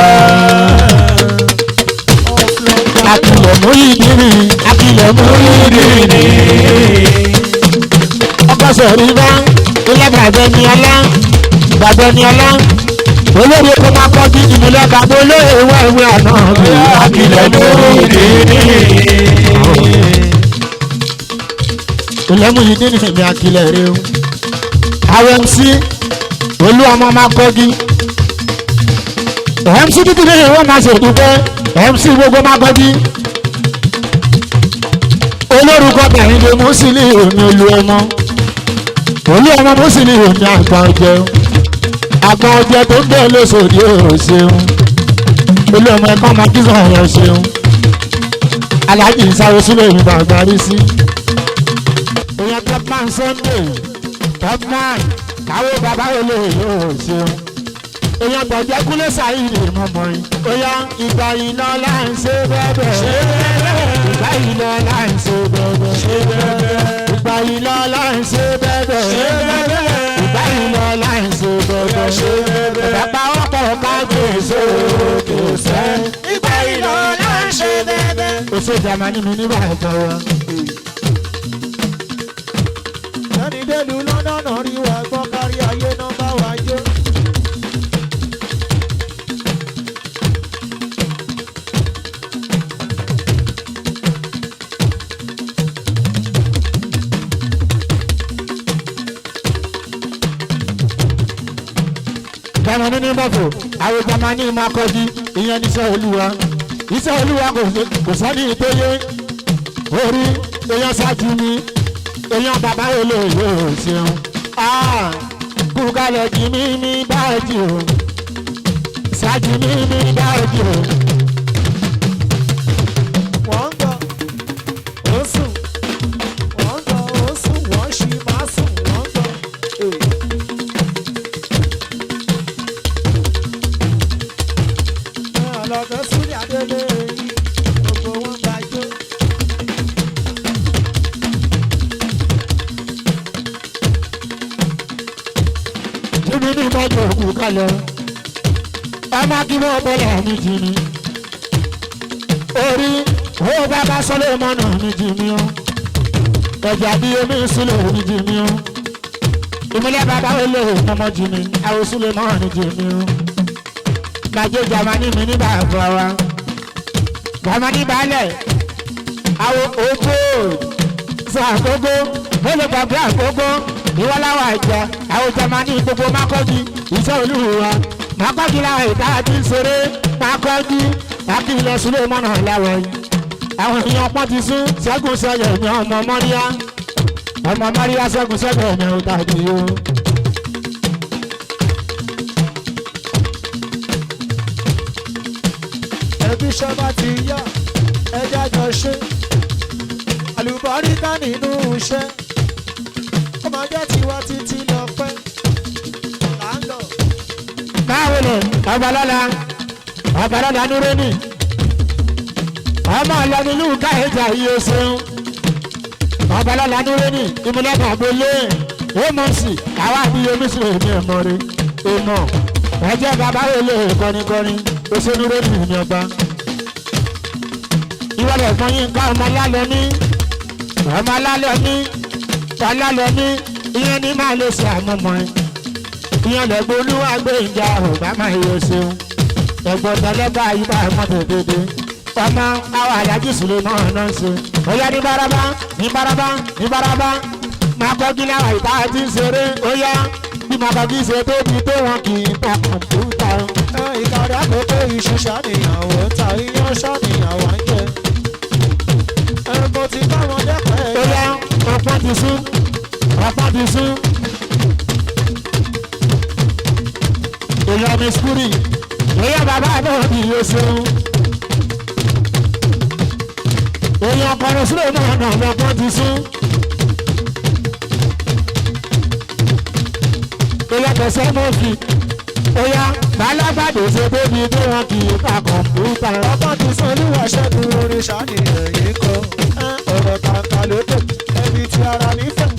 akilẹ̀ múyìdìní akilẹ̀ múyìdìní ọkọ̀ sọ̀rí bá ilé bàbá ni ọlá olórí oko máa kọ́ bí ìmúlẹ̀ bàbá olóyè ìwé àná akilẹ̀ lóde ìlẹ́mú yìí dín ní ìmì akilẹ̀ rẹ o àwọn MC olú ọmọ máa kọ́ bí MC títí ní ìwé máa ṣe dúpẹ́ MC gbogbo máa kọ́ bí olórúkọ bẹ̀rẹ̀ lè mú sílẹ̀ òní olú ọmọ mùsùlùmí òní àgbà ọjẹ tó ń bẹ lóṣòdì ò ṣeun olú ọmọ ẹ̀kọ́ máa kí sọ̀rọ̀ ṣeun aláàjì ìsáwó sílẹ̀ ìlú bàbá rí sí. èèyàn topman Sunday topman káwé bàbá olóyè ò ṣeun èèyàn tọ̀jẹ́ kúlẹ̀ sáyìnì mọ̀mọ́ yìí óyá ìgbà yìí lọ là ń ṣe bẹ́ẹ̀ ìgbà yìí lọ là ń ṣe bẹ́ẹ̀ ìgbà yìí lọ là ń ṣe bẹ́ẹ̀ ìgbà yìí lọ là ń ṣe bẹ́ẹ̀ ìgbà ọ̀pọ̀ ká gbèsè gbèsè ìgbà yìí lọ là ń ṣe bẹ́ẹ̀. ó ṣe jamani mi nígbà ẹ̀jọ̀ wa. ẹni délùú lọ́nà rí wa gbọ́ kárí ayé náà bá wa jó. jamani ní bọ́fò àwọn jamani máa kọjú ìyẹn níṣẹ́ olúwa kò sọ́ni ìtóyé orí èèyàn ṣáájú mi èèyàn bàbá olóyè ò ṣeun kúkálẹ̀ jí mi ní báàjì o ṣáájú mi ní báàjì o. wọ́n ń gbọ́ mi ní mọ́jọ òkú kalẹ̀ ọmọ kí wọ́n bọ́lá mi jì mí orí ó bàbá sọlẹ̀ mọ́nà mi jì mí o ẹ̀jà bí omi sílẹ̀ mi jì mí o ìmúlẹ̀ bàbá olè ọmọ jì mí àwọn sílẹ̀ mọ́nà mi jì mí o gbàjẹ́ jamani mi ní bàbá wa jamani balẹ̀ àwọn ògbó sọ àkókò mélòó gbàgbé àkókò ìwọ́láwà ìjà àwọn jamani gbogbo mákọ́jú iṣẹ́ olúwa mákọ́jú láwọn ìta àti ìṣeré mákọ́jú láti ilẹ̀ sílẹ̀ mọ́nà láwọ̀ yìí àwọn èèyàn pọ́n ti sún ṣẹ́gun sẹ́yẹ̀ ní ọmọ mọ́ríyá ṣẹ́gun sẹ́yẹ̀ ní ọ̀tá ìdíyó. ẹbí ṣọba ti yá ẹja jọ ṣe àlùbáríkà nínú iṣẹ́ ó máa jẹ́ tiwa títí lọ pẹ́ là ń lọ. báwo lè ọbalọ́la dúró ní ọmọ ọlọ́nìlú káyéjà iye ṣeun ọbalọ́la dúró ní ìmúlẹ́kà gbélé émọ̀sì àwọn àbí omi sí èmi ẹ̀mọ́ rẹ̀ èmọ̀ ẹ̀jẹ̀ bàbá wọlé kọrinkọrin òṣèlú rẹ̀ ní ìní ọba ìwọlẹ̀ ẹ̀gbọ́n yín ká ọmọ alálẹ̀ ní ìyẹn ní máa lè ṣe àmọ́mọ́ ẹ̀ ìyẹn lẹ́gbẹ́ olúwa gbé ìjà ọ̀bá máa yọ ṣeun ẹ̀gbọ́n tẹ́lẹ́bà yìí bá ẹ̀mọ́ tètè ọmọ àwọn àyájú sílẹ̀ náà náà ń ṣe óyá ní bárabá máa kọ́jú láwọn ìta àti ìṣeré óyá bí máa kọ́jú ṣe tóbi tó wọn kì í ta kọ̀ǹpútà. ìkàrí àkókò iṣu ṣàníyàwó ta iyán ṣàníyàwó ń jẹ ẹ̀rọ ti bá wọn dẹ́pẹ́ ẹ̀. óyá ọ̀pọ̀ ti sún èèyàn mi skúrì èèyàn bàbá náà bí yóò ṣeun èèyàn kọrin sílẹ̀ náà lọ́pọ̀ ti sún èèyàn tẹ̀sẹ̀ mọ́fì èèyàn bàlágbàdo ṣe tóbi tó wọn kì í ta kọ̀ǹpútà. ọkọ̀ ti sọ olúwa ṣẹ́gun orin ṣàníyàn yìí kọ́ ọ̀rọ̀ kàkà lóde ẹbí tí ara nífẹ̀ẹ́.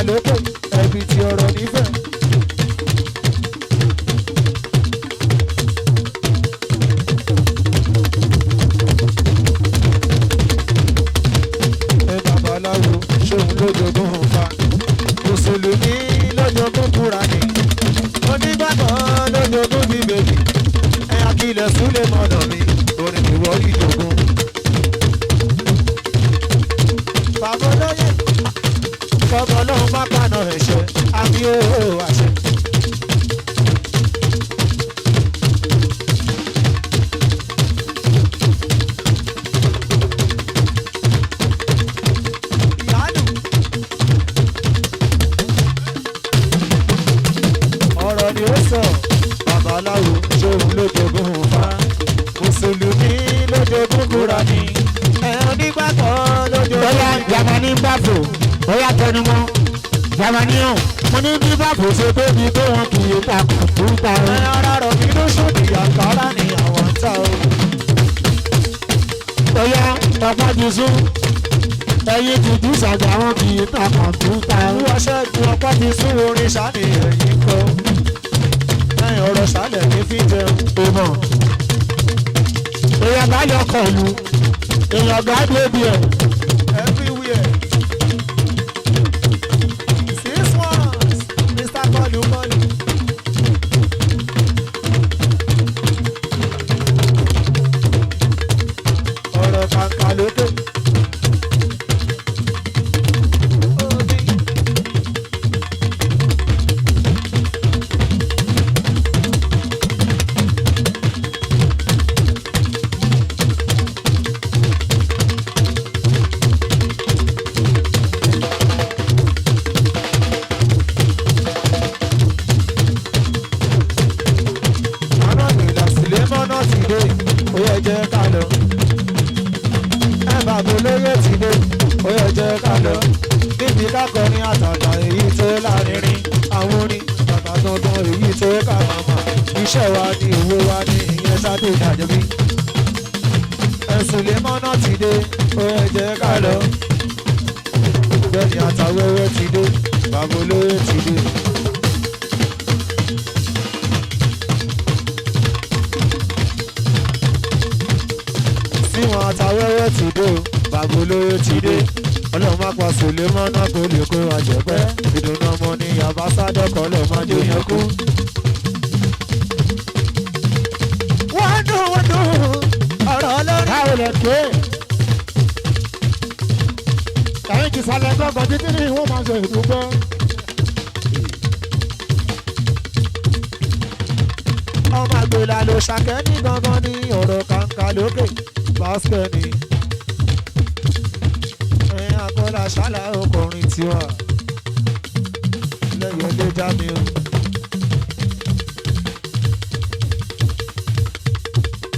lókè ẹbí tí ọ̀rọ̀ nífẹ̀ẹ́. ẹ babaláwo ṣóun lójoogun fa mùsùlùmí lójoogun Kùránì onígbàgbọ́ lójoogun bíbélì ẹ akílẹ̀ súlẹ̀ mọ́nà mi orin ìwọ ìjogún. bàbá olóyè kọ́kọ́ lóun má paná ẹ̀ṣẹ̀ àmì òó àṣẹ. ọ̀rọ̀ ni ó sọ babaláwo ṣóun lójoogun fa mùsùlùmí lójoogun Kùránì ẹ̀rọ nígbàgbọ́ lójoogun. bóyá Jámánì ń bá fò bóyá tẹnumọ́ Jámánì hàn mo ní bí bá fò ṣe tóbi tó wọn kì í ta kọ̀ǹpútà. ara rọ̀ kí ló ṣòdì àkàrà ni àwọn ń ta o. bóyá ọ̀pọ̀ ti sún ẹyin dùdú ṣàjà wọn kì í ta kọ̀ǹpútà. wọ́n ṣẹ́gun ọ̀pọ̀ ti sún orin ṣàníyàn yìí kọ́ lẹ́yìn ọ̀rọ̀ ṣàlẹ̀ ní fi jẹun. ìmọ̀ èèyàn bá yọ kọ̀ọ̀lù èèyàn bá débi ẹ̀. everywhere. 6 months Mr. Kọlu Kọlu. ọ̀rọ̀ kàkà lókè. Ó yẹ jẹ́ ká lọ. Ẹ bàbá olóyè ti dé, ó yẹ jẹ́ ká lọ. níbi kákọrin àtàtà èyí tó lárinrin àwọn orin àtàtà dandan èyí tó kàmàmà iṣẹ́ wa ní owó wa ní ìyẹn sátó ìdàjọ́bí ẹ̀sùn lè mọ́nà ti dé ó ẹ jẹ́ ká lọ bẹ́ẹ̀ni àtàwẹ́wẹ́ ti dé bàbá olóyè ti dé. síwọn àtàwẹ́wẹ́ ti dé o bàbá olóyè ti dé ọlọ́run má pa sòlémọ́ náà kó lè kó àjẹpẹ́ ìdùnnú ọmọ ní yàrá sádọ́kọ̀ lọ́ọ́ máa jó yẹn kú. wọ́n dùn ọ̀rọ̀ ọlọ́run. káwé lè ké ẹ̀yìn kì í sálẹ̀ gbọ́ngàn títí ní ìwọ́n máa ń ṣe ìdúgbò. ọmọ àgbèlà ló ṣàkẹ́ ní gangan ní ọ̀rọ̀ kàǹkà lókè báskẹ́ ni. ẹ̀yìn àkọlà ṣálá ọkùnrin tiwa lẹ́yìn ilé jáde o.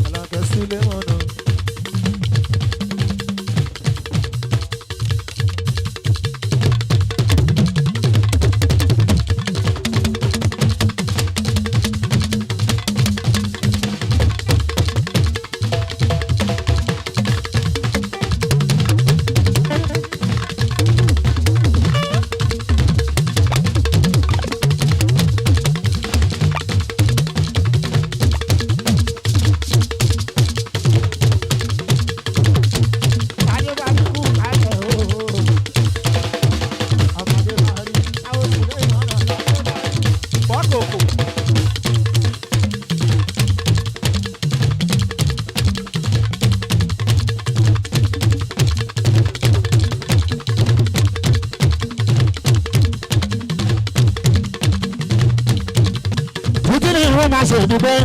alákẹ́ sílé mọ́nà. máa ṣe ìdúpẹ́.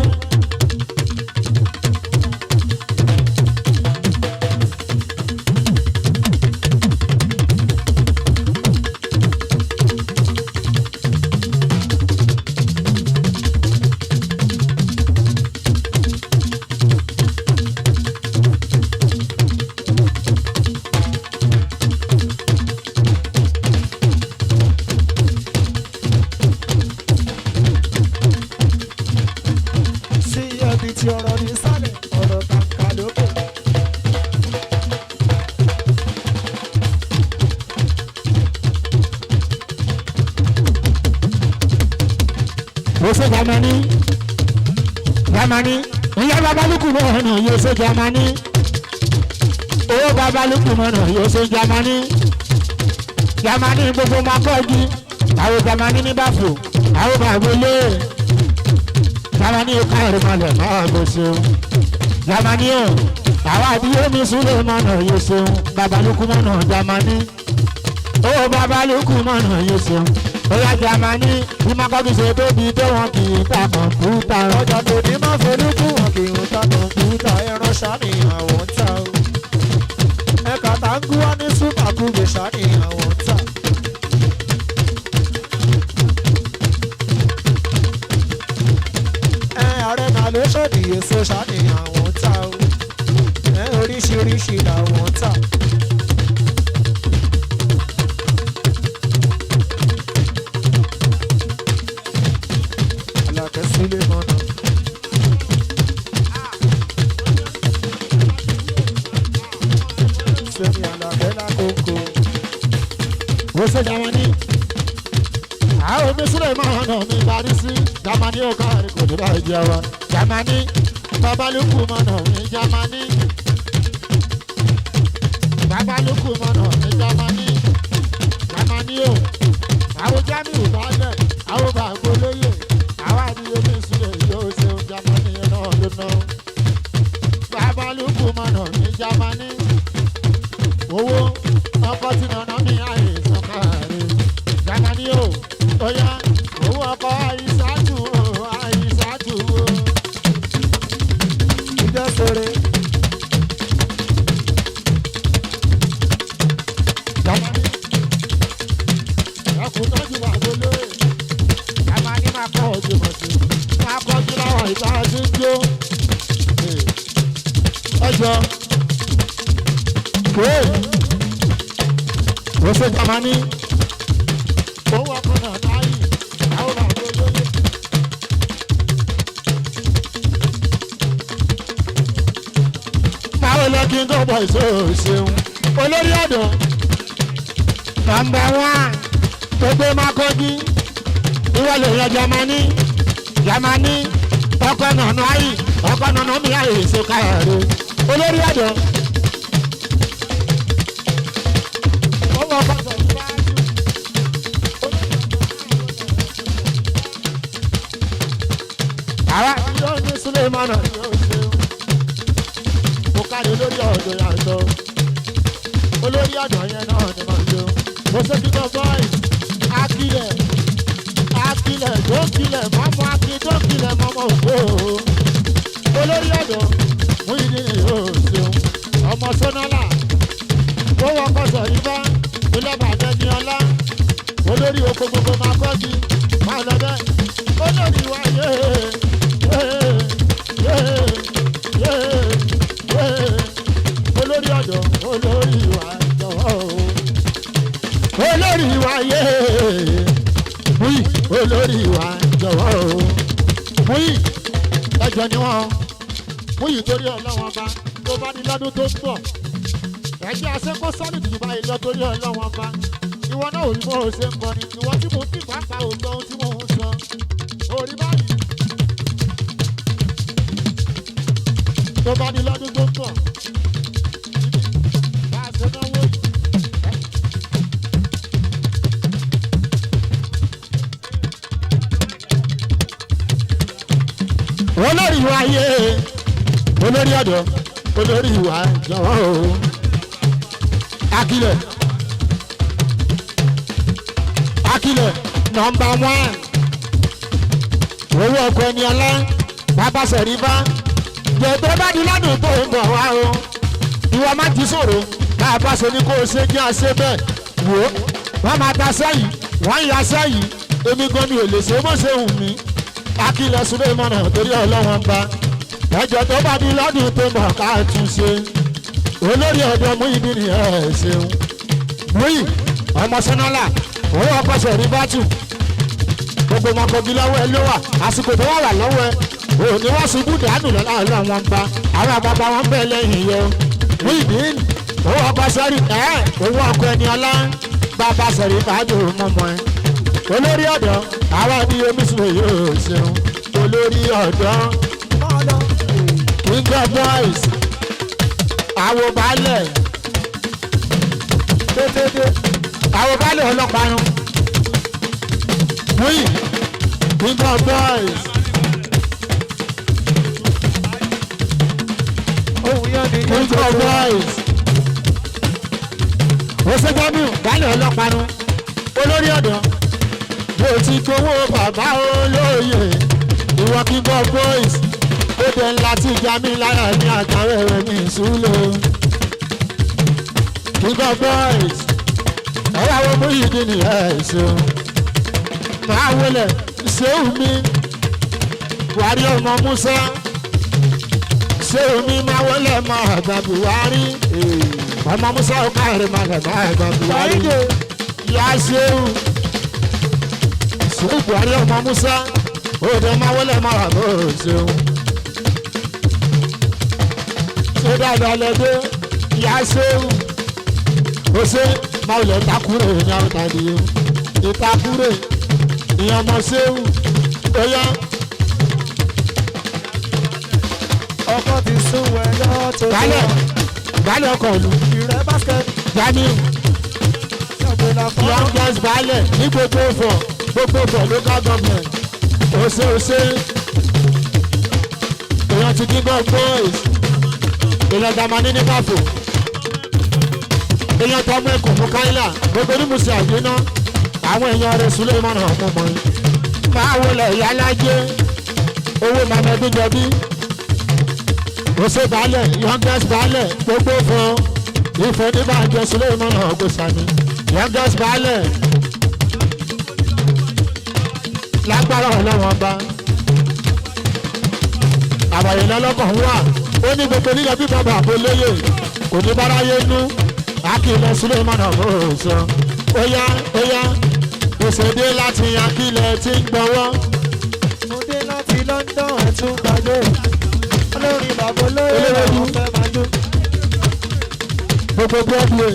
Ti ọ̀rọ̀ ní sálẹ̀ ọ̀rọ̀ kàkà lókè. Ó ṣe Jámánì ìyá babalúkú mọ́nà yóò ṣe Jámánì owó babalúkú mọ́nà yóò ṣe Jámánì gbogbo máa kọ́ igi àwọn Jámánì ní báfò àwọn bàgbélé. Jámánì ká ẹ̀rọ malẹ̀ máa bó ṣeun. Jámánì o, àwọn àdúgbò mi súlẹ̀ mọ́nà yóò ṣeun. Babalúkú mọ́nà Jámánì. Ó babalúkú mọ́nà yóò ṣeun. Ó yá Jámánì, bí máa kọ́kí ṣe tóbi tó wọn kì í ta kọ̀ǹpútà. Ọjà tó ní máa folúkú wọn kì í ta kọ̀ǹpútà. Ẹran ṣáni àwọn ń ta o. Ẹ̀ka táǹgù wá ní súpàkúgbè ṣáni àwọn ń ta. Ló ṣòdì èso ṣàníyàn àwọn ta o oríṣiríṣi làwọn ta. Àlàkẹ́ sílé mọ́nà. Sẹ́mi Àlàkẹ́ lákòókò. Ó ṣe Jámánì. Àwọn omi sílẹ̀ máa nà mí parí sí Jámánì ó káàrí kò ní báyìí jẹ́ wa. Jámánì babalúkú mọ́nà ní Jámánì babalúkú mọ́nà ní Jámánì o àwọn Jámánì balẹ̀ àwọn bàgbó lóye àwọn àdìyẹ ní ìsúlẹ̀ yóò ṣeun Jámánì yẹn náà ló ná babalúkú mọ́nà ní Jámánì owó ọkọ̀ tí nàná mi àyè sọ̀kàrẹ̀ Jámánì o ó yá owó ọkọ̀ àyíṣájú o. Sore Jámánì ẹkùntọ́jú wà gbóló Jámánì máa kọ́ ọjọ́ mọ̀tò máa kọjú láwọn ìta ṣe ń jó ọjọ́ pé ó ṣe Jámánì náà láyì àwọn bàbá olóyè. báwo lọ kí n tó bọ̀ ìṣòṣeun olórí ọ̀dọ́ nàmbà wán tó gbé mákọ́jú ìwọlé yẹn jamani ọkọ̀ nànú ayì ọkọ̀ nànú mi ayì ṣe káyọ̀rọ̀ olórí ọ̀dọ́. ọmọ ọkọ̀ sọ̀rọ̀ síwájú. àwa yóò ní Sulemana yóò ṣe mo kárí olórí ọ̀dọ́ yàtọ̀ olórí ọ̀dọ́ yẹn náà ni mo lò mo ṣe kí lọ bọ́ọ̀ì akílẹ̀ dókílẹ̀ mọ́mọ́ akí dókílẹ̀ mọ́mọ́ òkú olórí ọ̀dọ́ mú ìdí ni yóò ṣeun ọmọ sọ́nọ́là ó wọkọ̀ sọ̀rí bá ilé bàjẹ́ ní ọlá olórí oko gbogbo máa kọ́jú máa lọ bẹ́ẹ̀ olórí wa olórí ọ̀dọ́ olórí wa jọ̀wọ́ olórí wa múyì olórí wa jọ̀wọ́ múyì ẹjọ́ ni wọ́n múyì torí ọlọ́wọ́n bá tó bá ní lọ́dún tó ń bọ̀ ẹ̀jẹ̀ àṣekọ́ sọ́ọ̀lì jù báyìí lọ torí ọlọ́wọ́n bá ìwọ náà ò rí bó o ṣe ń kọrin ìwọ tí mo ti pàápàá ò gbọ́ ohun tí mò ń sọ orí báyìí tó bá ní lọ́dún tó ń bọ̀ bá a ṣe náwó yìí. olórí wa yé olórí ọ̀dọ́ olórí wa jọ̀wọ́ o akilẹ̀ nọmba 1 owó ọkọ̀ ẹni ọlá bàbá sẹ̀rí bá jẹ̀tọ́ bá di lọ́dún tó ń bọ̀ wá o ìwọ má ti sọ̀rọ̀ bàbá sọ ní kó o ṣe kí a ṣe bẹ́ẹ̀ wò ó wọ́n máa ta sẹ́yìn wọ́n ya sẹ́yìn èmi gan mi ò lè ṣe bó ṣe wù mí akílẹ̀ Sulemana torí ọlọ́wọ́n bá ẹjọ́ tó bá di lọ́dún tó ń bọ̀ ká tún ṣe olórí ọ̀dọ́ mú ìdí ni ẹ̀ ṣeun múyì ọmọ sọ́nọ́là owó ọkọ̀ sẹ̀rí bá tù gbogbo ọmọkọ̀bí lọ́wọ́ ẹ ló wà àsìkò tó wà lọ́wọ́ ẹ òní wọ́n ṣubú dànù lọ́la ọlọ́wọ́n bá àwọn àbàbà wọn bẹ́ẹ̀ lẹ́yìn yẹ mú ìdí owó ọkọ̀ sẹ́rí owó ọkọ̀ ẹni ọlá bàbá sẹ̀rí bá dùn mọ́mọ́ ẹ olórí ọ̀dọ́ àwa ní omiṣẹ́ yóò ṣeun olórí ọ̀dọ́ king of boys àwọn baálẹ̀ àwọn baálẹ̀ ọlọ́pàá yẹn wíì king of boys king of boys òṣèjọ́mí baálẹ̀ ọlọ́pàá yẹn olórí ọ̀dọ́ mo ti gbowó bàbá olóyè ìwọ king of boys ó dé ńlá tí ìjà mi lára ní àtàwọn ẹ̀rọ mi ìṣúlò king of boys ẹ̀rọ àwọn ọmọ yìí ní ẹ̀ṣọ́ máa wọlé ṣéwù mi Buhari Omo Musa ṣéwù mi máa wọlé máa gbà Buhari Omo Musa ó káàrí máa gbà Buhari yá ṣéwù Buhari Omo Musa òde máa wọlé máa bọ̀ ṣéwù. Ṣé dáadáa lẹ́dẹ́ ìyá ṣéwù ó ṣe máa lọ takure ní àwọn tàbí ìtakure ìyẹn ọmọ ṣéwù ó yá. ọkọ ti sún wẹ lọ́tọ̀ gbálẹ̀ ọkọ̀ ìlú ìrẹ́ basket Jamiu young girls gbálẹ̀ ní gbogbo ọ̀fọ̀ local government ó ṣe èèyàn ti king of boys èèyàn Jamani ní káfò èèyàn tọmọ ẹkùn fún káyìlá gbogbo ní musa àgbéná àwọn èèyàn rẹ̀ Sulemana ọmọ yìí máa wọlé ìyá alájẹ owó mamadu jọbí òṣè baálẹ̀ youngest baálẹ̀ gbogbo fún ìfẹ́ níbàjẹ́ Sulemana ọgbẹ́sàmì youngest baálẹ̀ lágbára ọlọ́wọ́n bá àbàyè lọ́lọ́kàn wà ó ní gbogbo níyà bí bàbá àbólóyè kò ní báráyé nú akílẹ̀ Sulemana ọ̀sán óyá òṣèdè láti akílẹ̀ tí ń gbọ́wọ́. mo dé láti London ẹ̀tún gbàgbé olórin bàbá olóyè ọ̀hún fẹ́ máa jó. gbogbo Broadway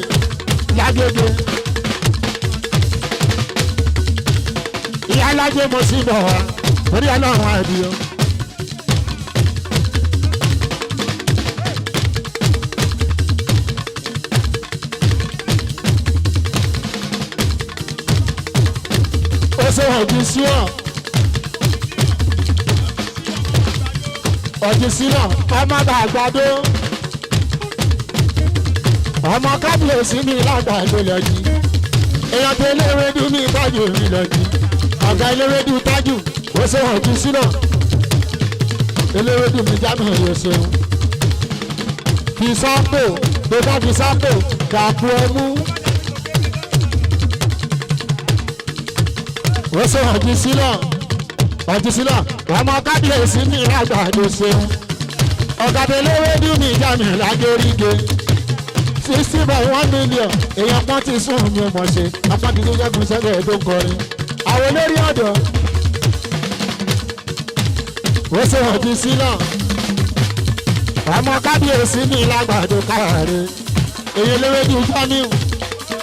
lágége. ìyá alájẹ mo sì bọ̀ wá torí ọlọ́run àdìyọ. ó ṣe ọ̀jì sí ọ̀ ọ̀jì sí náà ọmọ bàgbàdo ọmọ kábíyèsí mi lágbàdo lọ́jì èèyàn tó eléwédú mi tájù mi lọ́jì ọ̀gá eléwédú tájù ó ṣe ọ̀jì sí náà eléwédú mi jáde òye ṣeun fi sápò tó bá fi sápò kàpù ẹmú. ó ṣe ọ̀jì sílọ̀ ọmọ kábíyèsí ní àgbàdo ṣeun ọ̀gá eléwédú mi jáde lágéríge 60/1 million èèyàn pọ́n ti sún mi mọ̀ ṣe apáti tó jẹ́gun sẹ́lẹ̀ tó ń kọrin àwọn olórí ọ̀dọ́ ó ṣe ọ̀jì sílọ̀ ọmọ kábíyèsí ní lágbàdo káàárẹ̀ èyí eléwédú jamiu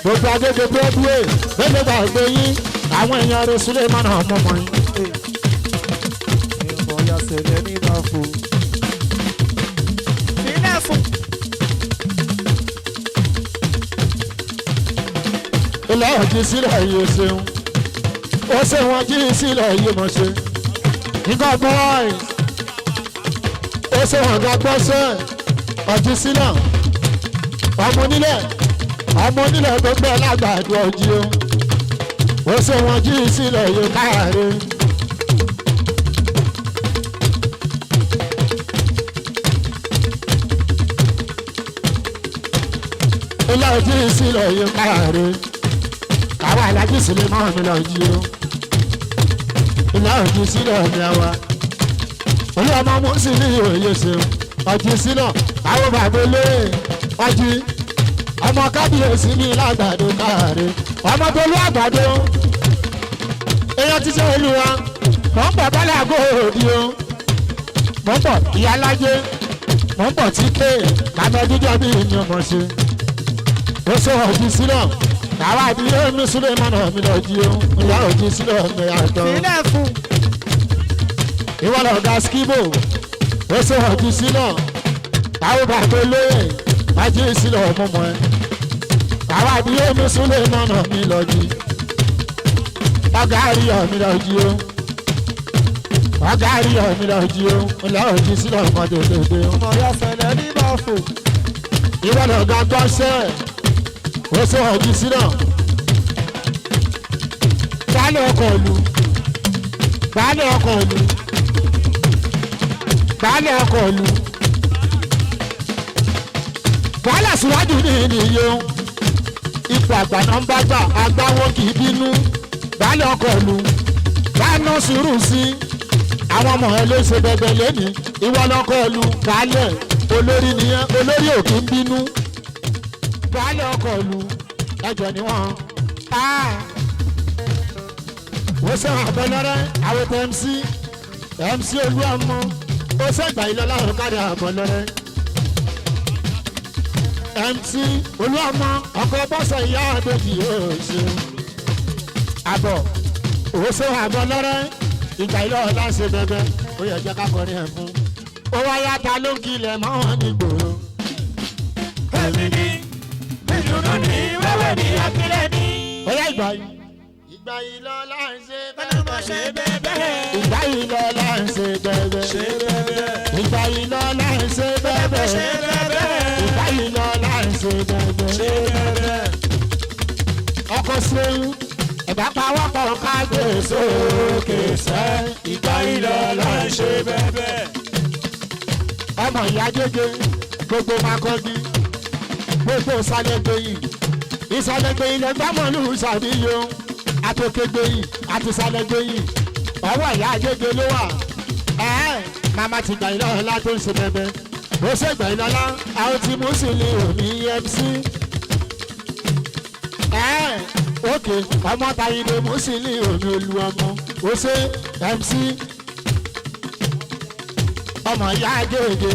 gbogbo agége Broadway bẹ́ẹ̀ gbàgbé yín àwọn èèyàn rẹ̀ Suleiman ọmọọmọ yín. ìbọn ya sẹ̀lẹ̀ ní ìbáfo. sílẹ̀ fún. ilé ọ̀jì sílẹ̀ yìí ṣeun ó ṣe wọn jí sílẹ̀ yìí mọ̀ ṣe nígbà boys ó ṣe wọn gbà gbọ́sẹ̀ ọ̀jì sílẹ̀ ọmọ onílẹ̀ tó gbẹ́ lágbàdo ọ̀jì o ó ṣe wọn jí sílẹ̀ yìí káàárẹ̀. ilé ọ̀jì sílẹ̀ yìí káàárẹ̀ àwọn alájí sílẹ̀ máa mi lọ jí o ilé ọ̀jì sílẹ̀ mi àwa olú ọmọ mú sí ní òye ṣeun ọ̀jì sílẹ̀ àwọn bàbá olóyè ọ̀jì ọmọ kábíyèsí ní lágbàdo káàárẹ̀ ọmọ tó lú àgbàdo èèyàn ti ṣe olúwa mọ̀ ń bọ̀ bálẹ̀ àgọ́ òdi o mọ̀ ń bọ̀ ìyá alájẹ mọ̀ ń bọ̀ tí ké kàmẹ́dújọ́ bí ìyẹn mọ̀ ṣe ó ṣe ọ̀jì sílẹ̀ àwọn àdìyẹ mi Suleiman mi lọ jí o ìyá ọ̀jì sílẹ̀ mi àtọ̀ sílẹ̀ fún. ìwọ lọ ga skibo ó ṣe ọ̀jì sílẹ̀ àwọn bàbá olóyè májí sílẹ̀ ọmọọmọ ẹ àwọn àdìyẹ mi Suleiman mi lọ jí ọgá àríyọ mi lọ jí o ọgá àríyọ mi lọ jí o ìyá ọ̀jì sílẹ̀ ọmọ tètè o. ọmọ ya sẹ̀lẹ̀ ní ìbáfo. ìwọ lọ ga gbọ́sẹ̀ ó ṣe ọ̀jì sílẹ̀ baálé ọkọ̀ ìlú baálé ọkọ̀ ìlú baálé ọkọ̀ ìlú baálé síwájú ní ìníye ipò àgbà náà ń bá gbà agbáwo kì í bínú baálé ọkọ̀ ìlú báná sùúrù sí àwọn ọmọ ẹ ló ṣe bẹbẹ lẹ́nìí ìwọ lọkọ̀ ìlú baálé olórí nìyẹn olórí ò kì í bínú baálé ọkọ̀ ìlú ẹjọ́ ni wọ́n ó ṣe àbọ̀lọ́rẹ́ àwòtẹ́ MC olúwàmọ́ ó ṣègbà ìlọ́lá ọ̀kadà àbọ̀lọ́rẹ́ MC olúwàmọ́ ọkọ̀ bọ́sẹ̀ ìyá àdójì yóò ṣe àbọ̀ ó ṣe àbọ̀lọ́rẹ́ ìgbà ìlọ́ọ̀lá ṣe bẹ́bẹ́ ó yẹ jẹ́ kákọrin ẹ̀ fún ó wáyá ta ló ń kilẹ̀ mọ́ wọn ní gbòòrò. èmi ni ìdùnnú ní wẹ́wẹ́ ní akílẹ̀ ní. ó yá ìgbà yìí. ìgbà yìí lọ là ń ṣe bẹ́ẹ̀ mọ̀ ṣe bẹ́ẹ̀. ìgbà yìí lọ là ń ṣe bẹ́ẹ̀. ṣe bẹ́ẹ̀. ìgbà yìí lọ là ń ṣe bẹ́ẹ̀. ṣe bẹ́ẹ̀. ìgbà yìí lọ là ń ṣe bẹ́ẹ̀. ṣe bẹ́ẹ̀. ọkọ̀ ṣeun ẹ̀bá pawọ́pọ̀ ká gbé sókè sẹ́. ìgbà yìí lọ là ń ṣe bẹ́ẹ̀. ọmọ ìyá jẹjẹ gbogbo makọ́gi gbogbo ìsàlẹ̀gbẹ̀yìn ìsàlẹ̀gbẹ̀yìn lẹ́gbàmọ́lù ṣàdíyó àtòkègbẹ̀yìn àti ìsàlẹ̀gbẹ̀yìn ọwọ́ ìyá jẹjẹ ló wà. màmá ti gbà ìlọ́ọ̀ ńlá tó ń ṣe bẹ́ẹ̀ ó ṣe gbà ìlọ́lá àwọn tí mú sí ní òní MC. òkè ọmọ Táyìndé Músìlì omi olú ọmọ ó ṣe MC ọmọ ìyá gègé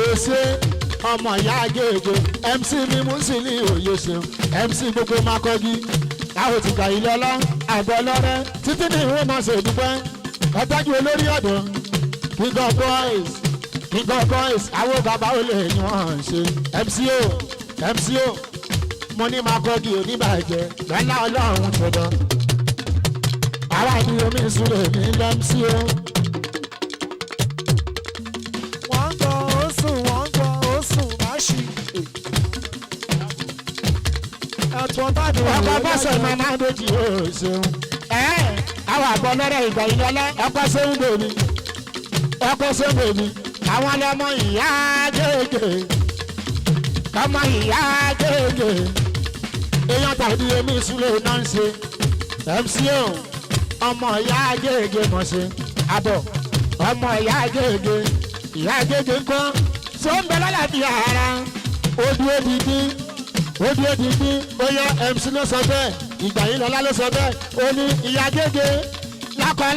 ó ṣe ọmọ ìyá gègé MC mi Músìlì òye ṣeun MC gbogbo Makogi àwọn ti gbà ilé ọlá àbọ̀ lọ́rẹ́ títí ní ìwé máa ṣe dúpẹ́ ọ̀tọ́jú olórí ọ̀dọ́ King of boys àwọn bàbá olè ni wọ́n ṣe MCO mo ní Makogi oníbàjẹ́ lọ́lá ọlọ́run tọ̀dọ̀ àwa ni omi ìṣúlẹ̀ ní MCO. wọ́n gbọ́ ó sùn má ṣì. ẹ̀tọ́ bá dùn ó ọkọ̀ bọ́sẹ̀ mama méjì ó ṣeun àwọn àbọ̀ lọ́rẹ̀ ìgbà ìlọ́lá ọkọ̀ sẹ́hún bèbí àwọn ọlọ́mọ ìyá gègé ọmọ ìyá gègé èèyàn tàbí omi ìṣúlẹ̀ náà ń ṣe MCO ọmọ ìyá gègé mọ̀ ṣe àbọ̀ ọmọ ìyá gègé ńkọ́ tó ń bẹ lálàáfíà ara ojú odidi ó yẹ MC ló sọ bẹ́ẹ̀ ìgbà yìí lọ́lá ló sọ bẹ́ẹ̀ ó ní ìyá gègé lákọ̀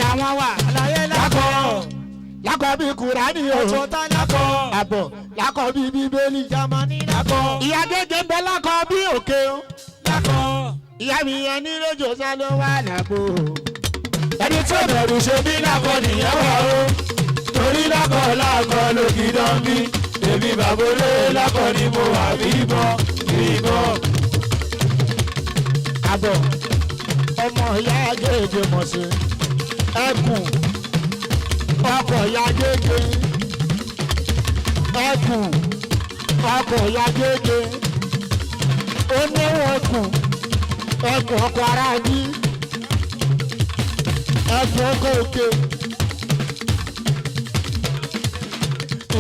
làwọn wà àlàyé lákọ̀ lákọ̀ bí Kùránì o ọ̀tọ̀ tá lákọ̀ àbọ̀ lákọ̀ bí Bíbélì Jámánì lákọ̀ ìyá gègé ń bẹ lákọ̀ bí òkè o lákọ̀ ìyá mi yẹn ní lójó sá ló wà lápò ẹni tó bẹ̀rù ṣe bí lákọ̀ nìyẹn wà o torí lákọ̀ ló kì í dán bí èmi bàbólé lákọ̀ ni mo wà bíbọ̀ àbọ̀ ọmọ ìyá gègé mọ̀ sí ẹkùn ọkọ̀ ìyá gègé ọkọ̀ ìyá gègé ó níwọ̀n ẹkùn ọkọ̀ ara bí ẹkùn ọkọ̀ òkè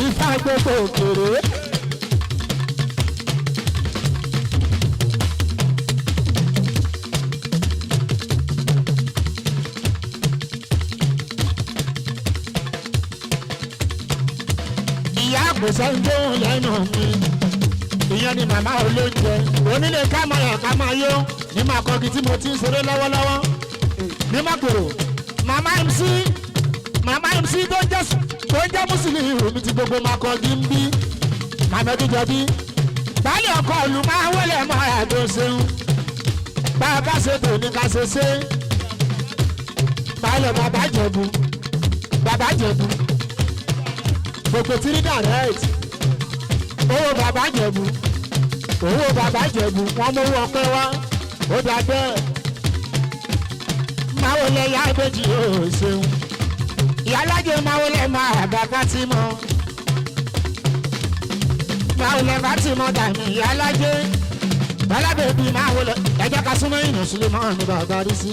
ifá gbogbo òkèrè. ìyá àgbèsè ń dóhùn lẹ́nu mi ìyẹn ni màmá olóúnjẹ onílé ká máa yó ní Makogi tí mo ti ń ṣeré lọ́wọ́lọ́wọ́ ní Makoro màmá MC tó jẹ́ Mùsùlùmí mi ti gbogbo Makogi ń bí màmá ẹdújọ bí baálé ọkọ ìlú máa wọlé mọ́ àdó ṣeun bá a bá ṣe tò ní ká ṣe ṣe baálé bàbá Jẹ̀bú gbogbo tiri direct owó bàbá Jẹ̀bú wọ́n mú owó ọpẹ́ wá ó dà bẹ́ẹ̀ máa wọlé ya ìbejì yóò ṣeun ìyálájẹ máa wọlé máa bàbá tí mọ máa wọlé bá tí mọ dàmí ìyálájẹ bàlábẹ́bí máa wọlé ẹjẹ́ ká súnmọ́ ìnà sílé máa ní bàbá rí sí